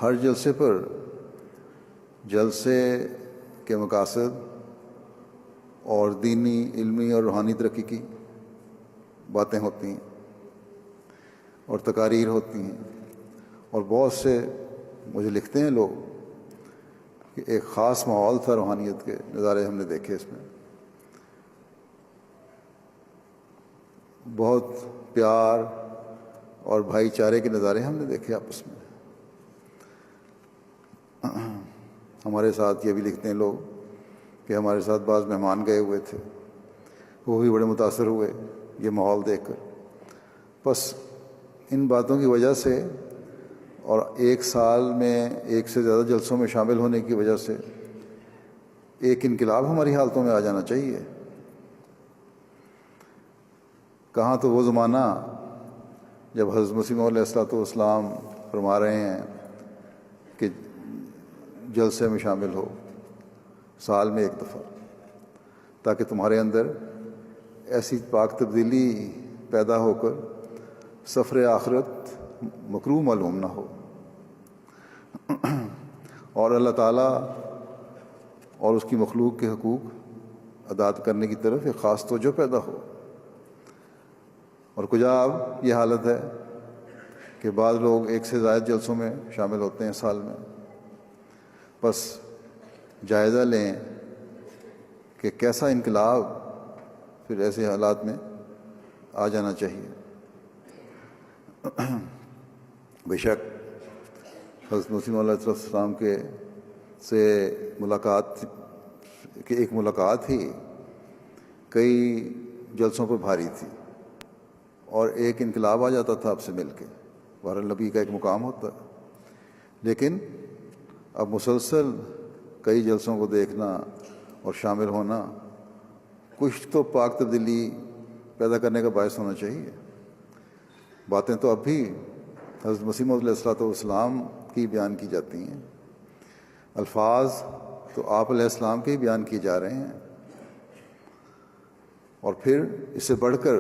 ہر جلسے پر جلسے کے مقاصد اور دینی، علمی اور روحانی ترقی کی باتیں ہوتی ہیں اور تقاریر ہوتی ہیں، اور بہت سے مجھے لکھتے ہیں لوگ کہ ایک خاص ماحول تھا، روحانیت کے نظارے ہم نے دیکھے، اس میں بہت پیار اور بھائی چارے کے نظارے ہم نے دیکھے آپس میں۔ ہمارے ساتھ یہ بھی لکھتے ہیں لوگ کہ ہمارے ساتھ بعض مہمان گئے ہوئے تھے، وہ بھی بڑے متاثر ہوئے یہ ماحول دیکھ کر۔ بس ان باتوں کی وجہ سے اور ایک سال میں ایک سے زیادہ جلسوں میں شامل ہونے کی وجہ سے ایک انقلاب ہماری حالتوں میں آ جانا چاہیے۔ کہاں تو وہ زمانہ جب حضرت مسیح علیہ السلام فرما رہے ہیں کہ جلسے میں شامل ہو سال میں ایک دفعہ، تاکہ تمہارے اندر ایسی پاک تبدیلی پیدا ہو کر سفر آخرت مکروہ معلوم نہ ہو، اور اللہ تعالیٰ اور اس کی مخلوق کے حقوق ادا کرنے کی طرف ایک خاص توجہ پیدا ہو۔ اور کجا اب یہ حالت ہے کہ بعض لوگ ایک سے زائد جلسوں میں شامل ہوتے ہیں سال میں۔ بس جائزہ لیں کہ کیسا انقلاب پھر ایسے حالات میں آ جانا چاہیے۔ بے شک حضرت مسیح علیہ السلام کے سے ملاقات کہ ایک ملاقات ہی کئی جلسوں پر بھاری تھی، اور ایک انقلاب آ جاتا تھا آپ سے مل کے، بہرحال نبی کا ایک مقام ہوتا ہے۔ لیکن اب مسلسل کئی جلسوں کو دیکھنا اور شامل ہونا کچھ تو پاک تبدیلی پیدا کرنے کا باعث ہونا چاہیے۔ باتیں تو اب بھی حضرت مسیح موعود علیہ السلام کی بیان کی جاتی ہیں، الفاظ تو آپ علیہ السلام کے ہی بیان کیے جا رہے ہیں، اور پھر اس سے بڑھ کر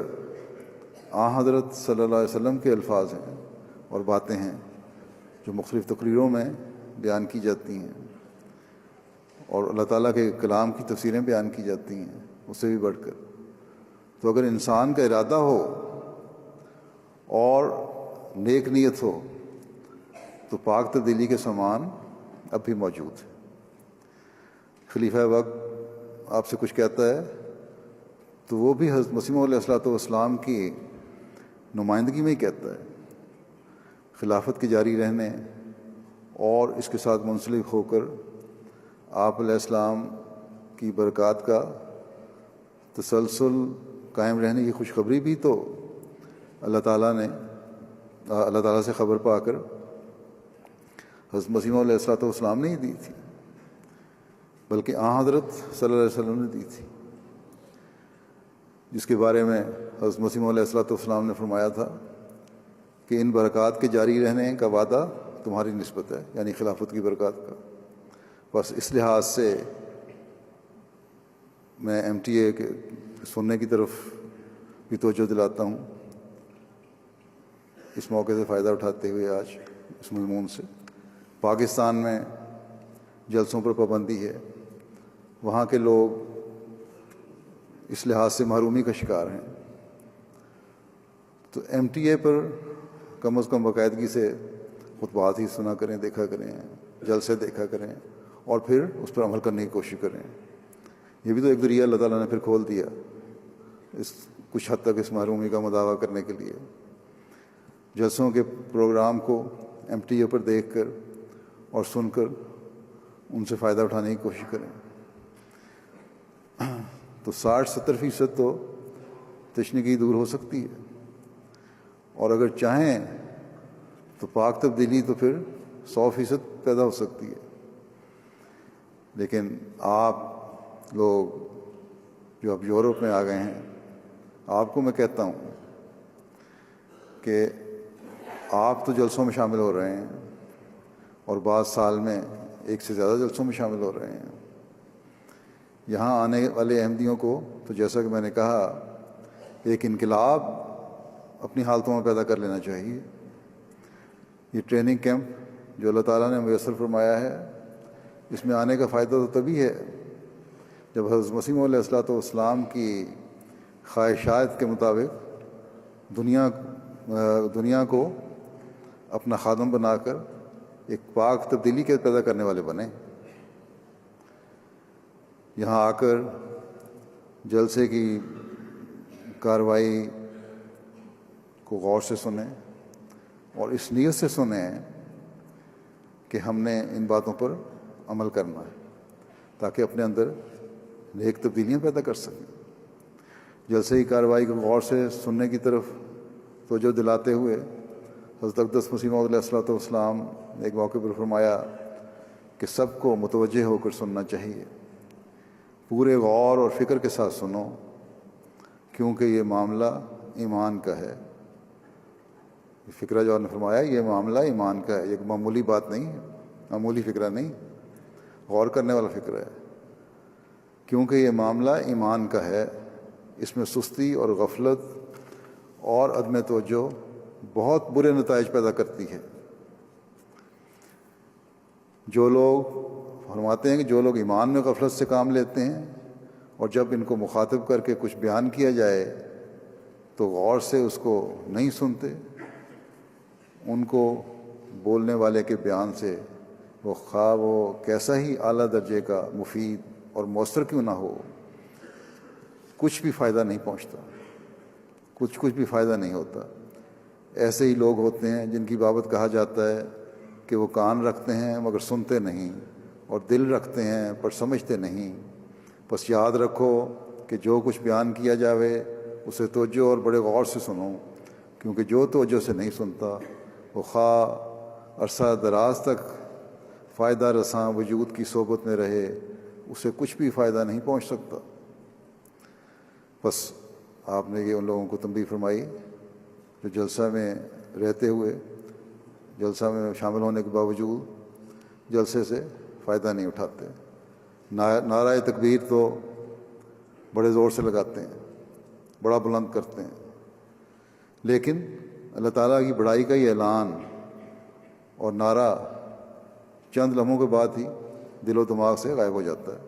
حضرت صلی اللہ علیہ وسلم کے الفاظ ہیں اور باتیں ہیں جو مختلف تقریروں میں بیان کی جاتی ہیں، اور اللہ تعالیٰ کے کلام کی تفسیریں بیان کی جاتی ہیں اس سے بھی بڑھ کر۔ تو اگر انسان کا ارادہ ہو اور نیک نیت ہو تو پاک تبدیلی کے سامان اب بھی موجود ہے۔ خلیفہ وقت آپ سے کچھ کہتا ہے تو وہ بھی حضرت مسیح علیہ السلام کی نمائندگی میں ہی کہتا ہے۔ خلافت کے جاری رہنے اور اس کے ساتھ منسلک ہو کر آپ علیہ السلام کی برکات کا تسلسل قائم رہنے کی خوشخبری بھی تو اللہ تعالیٰ سے خبر پا کر حضرت مسیح علیہ السلام نے ہی دی تھی، بلکہ حضرت صلی اللہ علیہ وسلم نے دی تھی، جس کے بارے میں حضرت مسیح علیہ السلام نے فرمایا تھا کہ ان برکات کے جاری رہنے کا وعدہ تمہاری نسبت ہے، یعنی خلافت کی برکات کا۔ بس اس لحاظ سے میں MTA کے سننے کی طرف بھی توجہ دلاتا ہوں، اس موقع سے فائدہ اٹھاتے ہوئے آج اس مضمون سے۔ پاکستان میں جلسوں پر پابندی ہے، وہاں کے لوگ اس لحاظ سے محرومی کا شکار ہیں، تو MTA پر کم از کم باقاعدگی سے خطبات ہی سنا کریں، دیکھا کریں، جلسے دیکھا کریں، اور پھر اس پر عمل کرنے کی کوشش کریں۔ یہ بھی تو ایک ذریعہ اللہ تعالیٰ نے پھر کھول دیا اس کچھ حد تک اس محرومی کا مداوع کرنے کے لیے۔ جلسوں کے پروگرام کو MTA پر دیکھ کر اور سن کر ان سے فائدہ اٹھانے کی کوشش کریں، تو 60-70% تو تشنگی دور ہو سکتی ہے، اور اگر چاہیں تو پاک تبدیلی تو پھر 100% پیدا ہو سکتی ہے۔ لیکن آپ لوگ جو اب یورپ میں آ گئے ہیں، آپ کو میں کہتا ہوں کہ آپ تو جلسوں میں شامل ہو رہے ہیں، اور بعض سال میں ایک سے زیادہ جلسوں میں شامل ہو رہے ہیں۔ یہاں آنے والے احمدیوں کو تو جیسا کہ میں نے کہا ایک انقلاب اپنی حالتوں میں پیدا کر لینا چاہیے۔ یہ ٹریننگ کیمپ جو اللہ تعالیٰ نے میسر فرمایا ہے، اس میں آنے کا فائدہ تو تبھی ہے جب حضرت مسیح علیہ السلام کی خواہشات کے مطابق دنیا کو اپنا خادم بنا کر ایک پاک تبدیلی کے پیدا کرنے والے بنے۔ یہاں آ کر جلسے کی کارروائی کو غور سے سنیں اور اس نیت سے سنیں کہ ہم نے ان باتوں پر عمل کرنا ہے تاکہ اپنے اندر نیک تبدیلیاں پیدا کر سکیں۔ جلسے کی کارروائی کو غور سے سننے کی طرف توجہ دلاتے ہوئے حضرت اقدس مسیح موعود علیہ السلام نے ایک موقع پر فرمایا کہ سب کو متوجہ ہو کر سننا چاہیے، پورے غور اور فکر کے ساتھ سنو، کیونکہ یہ معاملہ ایمان کا ہے۔ فکرہ جو نے فرمایا یہ معاملہ ایمان کا ہے، یہ معمولی بات نہیں ہے، معمولی فکرہ نہیں، غور کرنے والا فکرہ ہے، کیونکہ یہ معاملہ ایمان کا ہے، اس میں سستی اور غفلت اور عدم توجہ بہت برے نتائج پیدا کرتی ہے۔ جو لوگ فرماتے ہیں کہ جو لوگ ایمان میں غفلت سے کام لیتے ہیں اور جب ان کو مخاطب کر کے کچھ بیان کیا جائے تو غور سے اس کو نہیں سنتے، ان کو بولنے والے کے بیان سے وہ خواہ وہ کیسا ہی اعلیٰ درجے کا مفید اور مؤثر کیوں نہ ہو، کچھ بھی فائدہ نہیں پہنچتا، کچھ بھی فائدہ نہیں ہوتا۔ ایسے ہی لوگ ہوتے ہیں جن کی بابت کہا جاتا ہے کہ وہ کان رکھتے ہیں مگر سنتے نہیں، اور دل رکھتے ہیں پر سمجھتے نہیں۔ بس یاد رکھو کہ جو کچھ بیان کیا جاوے اسے توجہ اور بڑے غور سے سنو، کیونکہ جو توجہ سے نہیں سنتا وہ خواہ عرصہ دراز تک فائدہ رساں وجود کی صحبت میں رہے، اسے کچھ بھی فائدہ نہیں پہنچ سکتا۔ بس آپ نے یہ ان لوگوں کو تنبیہ فرمائی جو جلسہ میں رہتے ہوئے، جلسہ میں شامل ہونے کے باوجود جلسے سے فائدہ نہیں اٹھاتے۔ نعرہ تکبیر تو بڑے زور سے لگاتے ہیں، بڑا بلند کرتے ہیں، لیکن اللہ تعالیٰ کی بڑائی کا یہ اعلان اور نعرہ چند لمحوں کے بعد ہی دل و دماغ سے غائب ہو جاتا ہے۔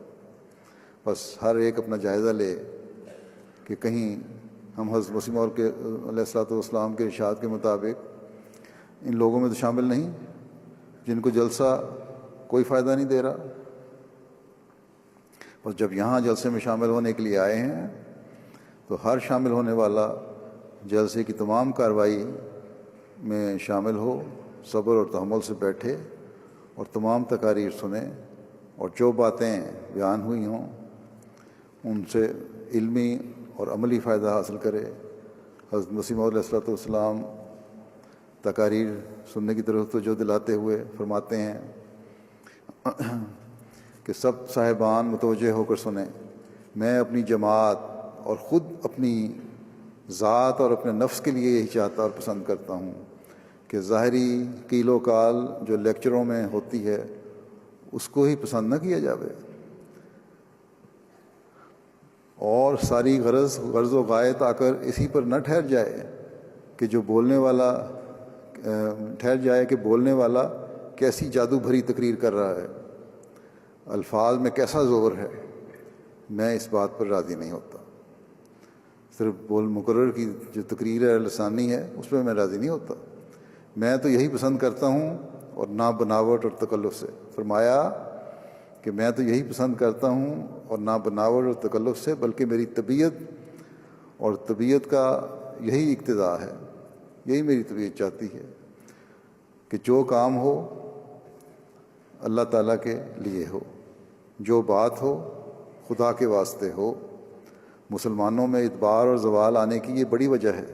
بس ہر ایک اپنا جائزہ لے کہ کہیں ہم حضرت مسیح موعود کے علیہ الصلوۃ والسلام کے ارشاد کے مطابق ان لوگوں میں تو شامل نہیں جن کو جلسہ کوئی فائدہ نہیں دے رہا۔ بس جب یہاں جلسے میں شامل ہونے کے لیے آئے ہیں تو ہر شامل ہونے والا جلسے کی تمام کارروائی میں شامل ہو، صبر اور تحمل سے بیٹھے اور تمام تقاریر سنیں، اور جو باتیں بیان ہوئی ہوں ان سے علمی اور عملی فائدہ حاصل کرے۔ حضرت مسیح موعود علیہ الصلوۃ والسلام تقاریر سننے کی طرف توجہ دلاتے ہوئے فرماتے ہیں کہ سب صاحبان متوجہ ہو کر سنیں، میں اپنی جماعت اور خود اپنی ذات اور اپنے نفس کے لیے یہی چاہتا اور پسند کرتا ہوں کہ ظاہری قیل و قال جو لیکچروں میں ہوتی ہے اس کو ہی پسند نہ کیا جاوے، اور ساری غرض و غایت آ کر اسی پر نہ ٹھہر جائے کہ جو بولنے والا ٹھہر جائے کہ بولنے والا کیسی جادو بھری تقریر کر رہا ہے، الفاظ میں کیسا زور ہے۔ میں اس بات پر راضی نہیں ہوتا۔ صرف مقرر کی جو تقریر ہے لسانی ہے اس پہ میں راضی نہیں ہوتا۔ میں تو یہی پسند کرتا ہوں، اور نہ بناوٹ اور تکلف سے۔ فرمایا کہ میں تو یہی پسند کرتا ہوں اور نہ بناوٹ اور تکلف سے، بلکہ میری طبیعت اور طبیعت کا یہی اقتضا ہے، یہی میری طبیعت چاہتی ہے کہ جو کام ہو اللہ تعالیٰ کے لیے ہو، جو بات ہو خدا کے واسطے ہو۔ مسلمانوں میں ادبار اور زوال آنے کی یہ بڑی وجہ ہے،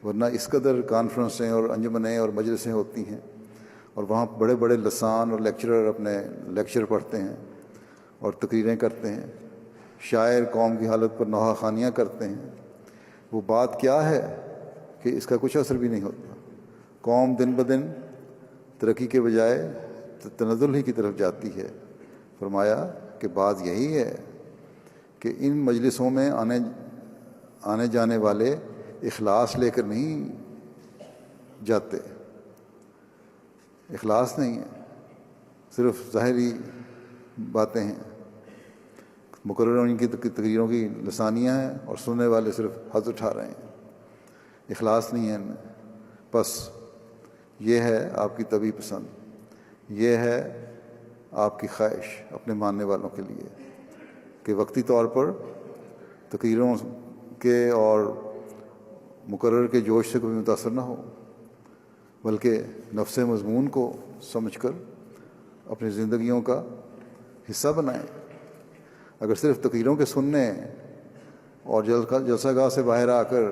ورنہ اس قدر کانفرنسیں اور انجمنیں اور مجلسیں ہوتی ہیں، اور وہاں بڑے بڑے لسان اور لیکچرر اپنے لیکچر پڑھتے ہیں اور تقریریں کرتے ہیں، شاعر قوم کی حالت پر نوحہ خوانیاں کرتے ہیں۔ وہ بات کیا ہے کہ اس کا کچھ اثر بھی نہیں ہوتا۔ قوم دن بدن ترقی کے بجائے تنزل ہی کی طرف جاتی ہے۔ فرمایا کہ بات یہی ہے کہ ان مجلسوں میں آنے جانے والے اخلاص لے کر نہیں جاتے، اخلاص نہیں ہے، صرف ظاہری باتیں ہیں، مقرر ان کی تقریروں کی لسانیاں ہیں اور سننے والے صرف حظ اٹھا رہے ہیں، اخلاص نہیں ہے ان میں۔ بس یہ ہے آپ کی طبی پسند، یہ ہے آپ کی خواہش اپنے ماننے والوں کے لیے کہ وقتی طور پر تقریروں کے اور مقرر کے جوش سے کوئی متاثر نہ ہو، بلکہ نفس مضمون کو سمجھ کر اپنی زندگیوں کا حصہ بنائیں۔ اگر صرف تقریروں کے سننے اور جلسہ گاہ سے باہر آ کر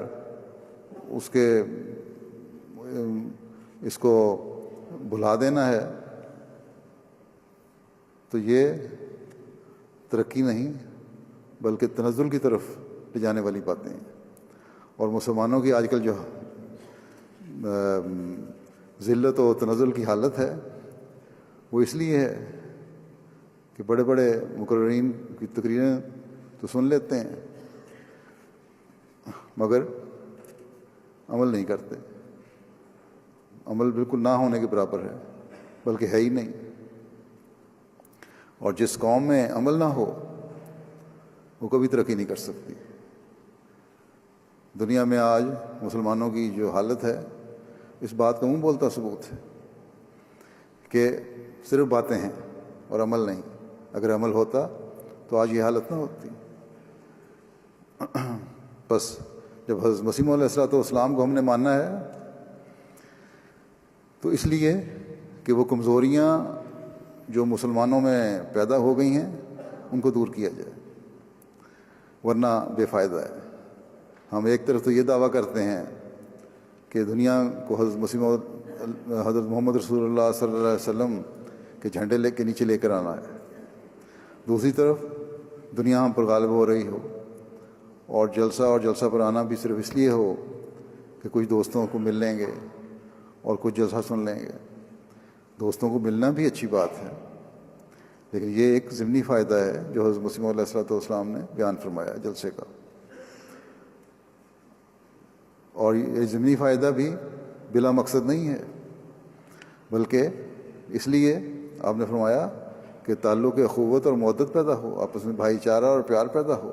اس کو بھلا دینا ہے تو یہ ترقی نہیں بلکہ تنزل کی طرف لے جانے والی باتیں ہیں۔ اور مسلمانوں کی آج کل جو ذلت و تنزل کی حالت ہے وہ اس لیے ہے کہ بڑے بڑے مقررین کی تقریریں تو سن لیتے ہیں مگر عمل نہیں کرتے۔ عمل بالکل نہ ہونے کے برابر ہے، بلکہ ہے ہی نہیں۔ اور جس قوم میں عمل نہ ہو وہ کبھی ترقی نہیں کر سکتی۔ دنیا میں آج مسلمانوں کی جو حالت ہے اس بات کا منہ بولتا ثبوت ہے کہ صرف باتیں ہیں اور عمل نہیں۔ اگر عمل ہوتا تو آج یہ حالت نہ ہوتی۔ بس جب حضرت مسیح علیہ الصلوۃ والسلام کو ہم نے ماننا ہے تو اس لیے کہ وہ کمزوریاں جو مسلمانوں میں پیدا ہو گئی ہیں ان کو دور کیا جائے، ورنہ بے فائدہ ہے۔ ہم ایک طرف تو یہ دعویٰ کرتے ہیں کہ دنیا کو حضرت محمد رسول اللہ صلی اللہ علیہ وسلم کے جھنڈے کے نیچے لے کر آنا ہے، دوسری طرف دنیا ہم پر غالب ہو رہی ہو، اور جلسہ پر آنا بھی صرف اس لیے ہو کہ کچھ دوستوں کو مل لیں گے اور کچھ جلسہ سن لیں گے۔ دوستوں کو ملنا بھی اچھی بات ہے، لیکن یہ ایک ضمنی فائدہ ہے جو حضرت مسیح علیہ الصلوۃ والسلام نے بیان فرمایا جلسے کا، اور یہ ضمنی فائدہ بھی بلا مقصد نہیں ہے، بلکہ اس لیے آپ نے فرمایا کہ تعلق اخوت اور محبت پیدا ہو، آپس میں بھائی چارہ اور پیار پیدا ہو،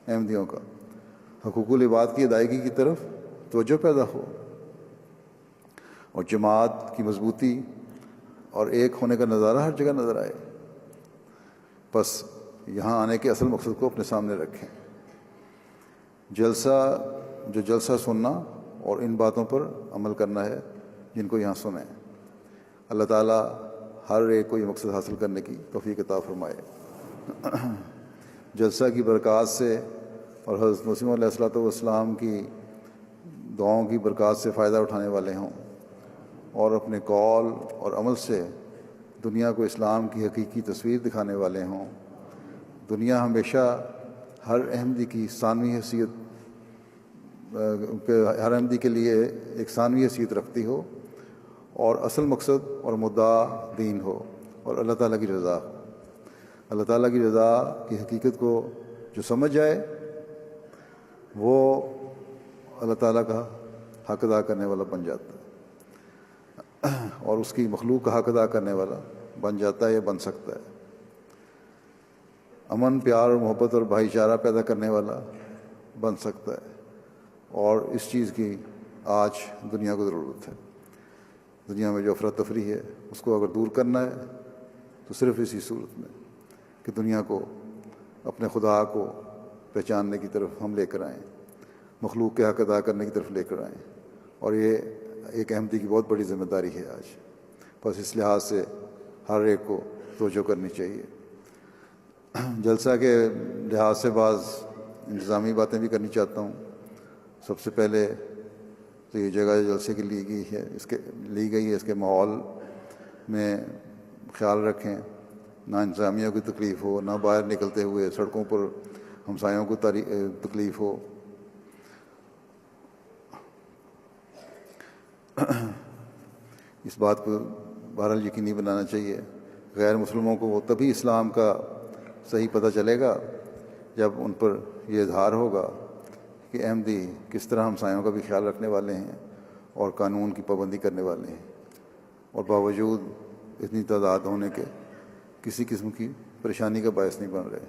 احمدیوں کا حقوق العباد کی ادائیگی کی طرف توجہ پیدا ہو، اور جماعت کی مضبوطی اور ایک ہونے کا نظارہ ہر جگہ نظر آئے۔ بس یہاں آنے کے اصل مقصد کو اپنے سامنے رکھیں، جلسہ سننا اور ان باتوں پر عمل کرنا ہے جن کو یہاں سنیں۔ اللہ تعالیٰ ہر ایک کو یہ مقصد حاصل کرنے کی توفیق عطا فرمائے۔ جلسہ کی برکات سے اور حضرت مسیح علیہ الصلوۃ والسلام کی دعاؤں کی برکات سے فائدہ اٹھانے والے ہوں، اور اپنے قول اور عمل سے دنیا کو اسلام کی حقیقی تصویر دکھانے والے ہوں۔ دنیا ہمیشہ ہر احمدی کی ثانوی حیثیت ہر احمدی کے لیے ایک ثانوی حیثیت رکھتی ہو، اور اصل مقصد اور مدعا دین ہو اور اللہ تعالیٰ کی رضا ہو۔ اللہ تعالیٰ کی رضا کی حقیقت کو جو سمجھ جائے وہ اللہ تعالیٰ کا حق ادا کرنے والا بن جاتا ہے، اور اس کی مخلوق کا حق ادا کرنے والا بن جاتا ہے یا بن سکتا ہے، امن پیار اور محبت اور بھائی چارہ پیدا کرنے والا بن سکتا ہے، اور اس چیز کی آج دنیا کو ضرورت ہے۔ دنیا میں جو افراتفری ہے اس کو اگر دور کرنا ہے تو صرف اسی صورت میں کہ دنیا کو اپنے خدا کو پہچاننے کی طرف ہم لے کر آئیں، مخلوق کے حق ادا کرنے کی طرف لے کر آئیں، اور یہ ایک احمدی کی بہت بڑی ذمہ داری ہے آج۔ بس اس لحاظ سے ہر ایک کو توجہ کرنی چاہیے۔ جلسہ کے لحاظ سے بعض انتظامی باتیں بھی کرنی چاہتا ہوں۔ سب سے پہلے تو یہ جگہ جلسے کی لی گئی ہے اس کے ماحول میں خیال رکھیں، نہ انتظامیہ کو تکلیف ہو، نہ باہر نکلتے ہوئے سڑکوں پر ہمسایوں کو تکلیف ہو۔ اس بات کو بہرحال یقینی بنانا چاہیے۔ غیر مسلموں کو تبھی اسلام کا صحیح پتہ چلے گا جب ان پر یہ اظہار ہوگا کہ احمدی کس طرح ہمسایوں کا بھی خیال رکھنے والے ہیں اور قانون کی پابندی کرنے والے ہیں، اور باوجود اتنی تعداد ہونے کے کسی قسم کی پریشانی کا باعث نہیں بن رہے،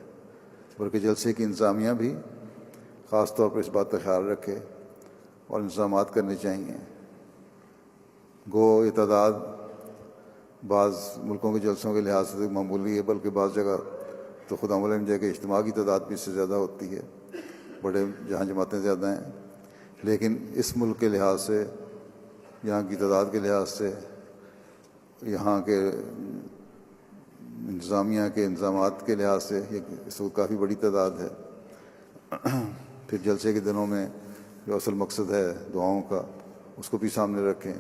بلکہ جلسے کی انتظامیہ بھی خاص طور پر اس بات کا خیال رکھے اور انتظامات کرنے چاہیے۔ گو یہ تعداد بعض ملکوں کے جلسوں کے لحاظ سے معمولی ہے، بلکہ بعض جگہ تو خدا علم جگہ کے اجتماع کی تعداد بھی اس سے زیادہ ہوتی ہے، بڑے جہاں جماعتیں زیادہ ہیں، لیکن اس ملک کے لحاظ سے، یہاں کی تعداد کے لحاظ سے، یہاں کے انتظامیہ کے انتظامات کے لحاظ سے یہ اس وقت کافی بڑی تعداد ہے۔ پھر جلسے کے دنوں میں جو اصل مقصد ہے دعاؤں کا اس کو بھی سامنے رکھیں،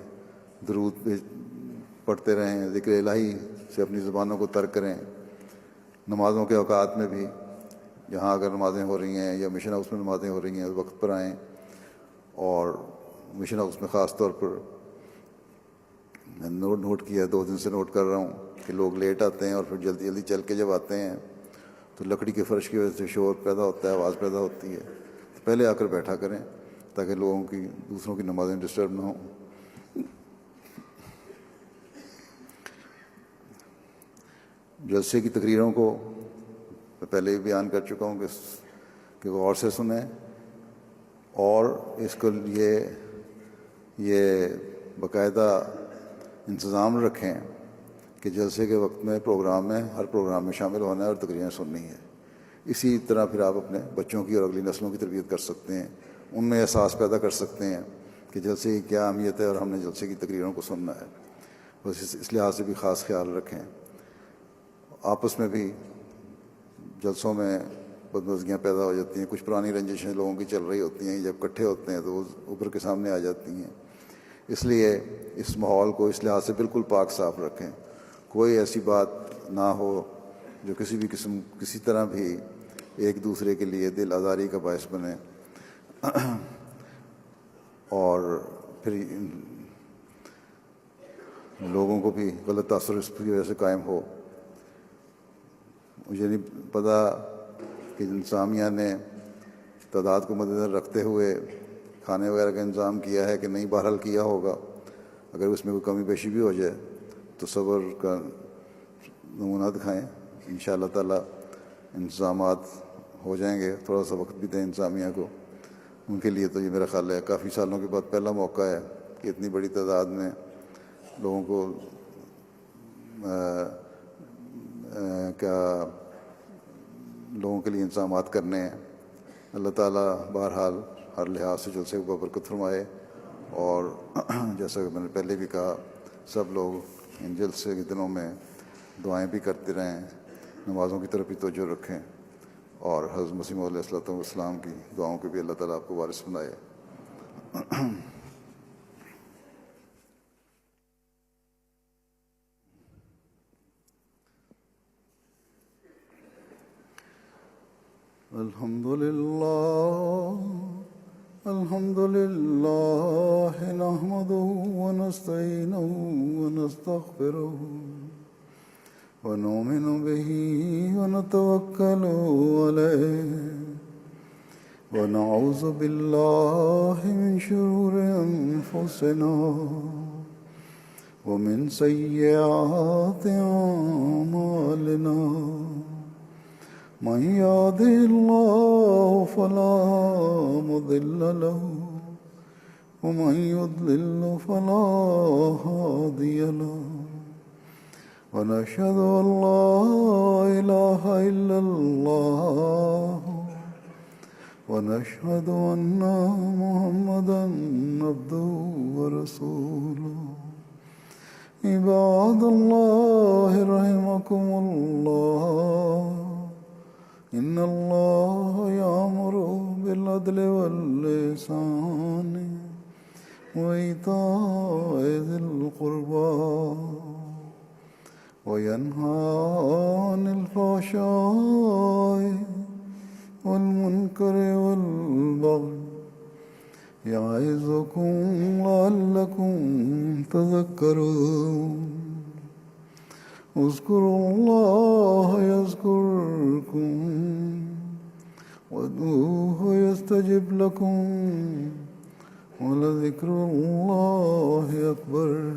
درود پڑھتے رہیں، ذکر الہی سے اپنی زبانوں کو ترک کریں۔ نمازوں کے اوقات میں بھی جہاں اگر نمازیں ہو رہی ہیں یا مشن ہاؤس میں نمازیں ہو رہی ہیں وقت پر آئیں، اور مشن ہاؤس میں خاص طور پر نوٹ کیا 2 دن سے نوٹ کر رہا ہوں کہ لوگ لیٹ آتے ہیں اور پھر جلدی جلدی چل کے جب آتے ہیں تو لکڑی کے فرش کی وجہ سے شور پیدا ہوتا ہے، آواز پیدا ہوتی ہے، تو پہلے آ کر بیٹھا کریں تاکہ لوگوں کی دوسروں کی نمازیں ڈسٹرب نہ ہوں۔ جلسے کی تقریروں کو میں پہلے بھی بیان کر چکا ہوں کہ غور سے سنیں، اور اس کو یہ باقاعدہ انتظام رکھیں کہ جلسے کے وقت میں ہر پروگرام میں شامل ہونا ہے اور تقریریں سننی ہے۔ اسی طرح پھر آپ اپنے بچوں کی اور اگلی نسلوں کی تربیت کر سکتے ہیں، ان میں احساس پیدا کر سکتے ہیں کہ جلسے کی کیا اہمیت ہے اور ہم نے جلسے کی تقریروں کو سننا ہے. بس اس لحاظ سے بھی خاص خیال رکھیں. آپس میں بھی جلسوں میں بدمزگیاں پیدا ہو جاتی ہیں، کچھ پرانی رنجشیں لوگوں کی چل رہی ہوتی ہیں، جب اکٹھے ہوتے ہیں تو وہ اوپر کے سامنے آ جاتی ہیں. اس لیے اس ماحول کو اس لحاظ سے بالکل پاک صاف رکھیں. کوئی ایسی بات نہ ہو جو کسی طرح بھی ایک دوسرے کے لیے دل آزاری کا باعث بنے اور پھر لوگوں کو بھی غلط تاثر اس کی وجہ سے قائم ہو. مجھے نہیں پتا کہ انتظامیہ نے تعداد کو مد نظر رکھتے ہوئے کھانے وغیرہ کا انتظام کیا ہے کہ نہیں، بہرحال کیا ہوگا. اگر اس میں کوئی کمی بیشی بھی ہو جائے تو صبر کا نمونہ دکھائیں. انشاءاللہ تعالیٰ انتظامات ہو جائیں گے. تھوڑا سا وقت بھی دیں انتظامیہ کو. ان کے لیے تو یہ میرا خیال ہے کافی سالوں کے بعد پہلا موقع ہے کہ اتنی بڑی تعداد میں لوگوں کو لوگوں کے لیے انتظامات کرنے ہیں. اللہ تعالیٰ بہرحال ہر لحاظ سے جلسے کو برکت فرمائے. اور جیسا کہ میں نے پہلے بھی کہا، سب لوگ ان جلسے کے دنوں میں دعائیں بھی کرتے رہیں، نمازوں کی طرف بھی توجہ رکھیں، اور حضرت مسیح موعود علیہ الصلوۃ والسلام کی دعاؤں کے بھی اللہ تعالیٰ آپ کو وارث بنائے. الحمد لله نحمده ونستعينه ونستغفره ونؤمن به ونتوكل عليه ونعوذ بالله من شرور أنفسنا ومن سيئات أعمالنا. من يهده الله فلا مضل له ومن يضلل فلا هادي له. ونشهد أن لا إله إلا الله ونشهد أن محمدا عبده ورسوله. عباد الله رحمكم الله، إن الله يأمر بالعدل والإحسان وإيتاء ذي القربى وينهى عن الفحشاء والمنكر والبغي يعظكم لعلكم تذكرون. اذكروا الله يذكركم وادعوه يستجب لكم ولذكر الله أكبر.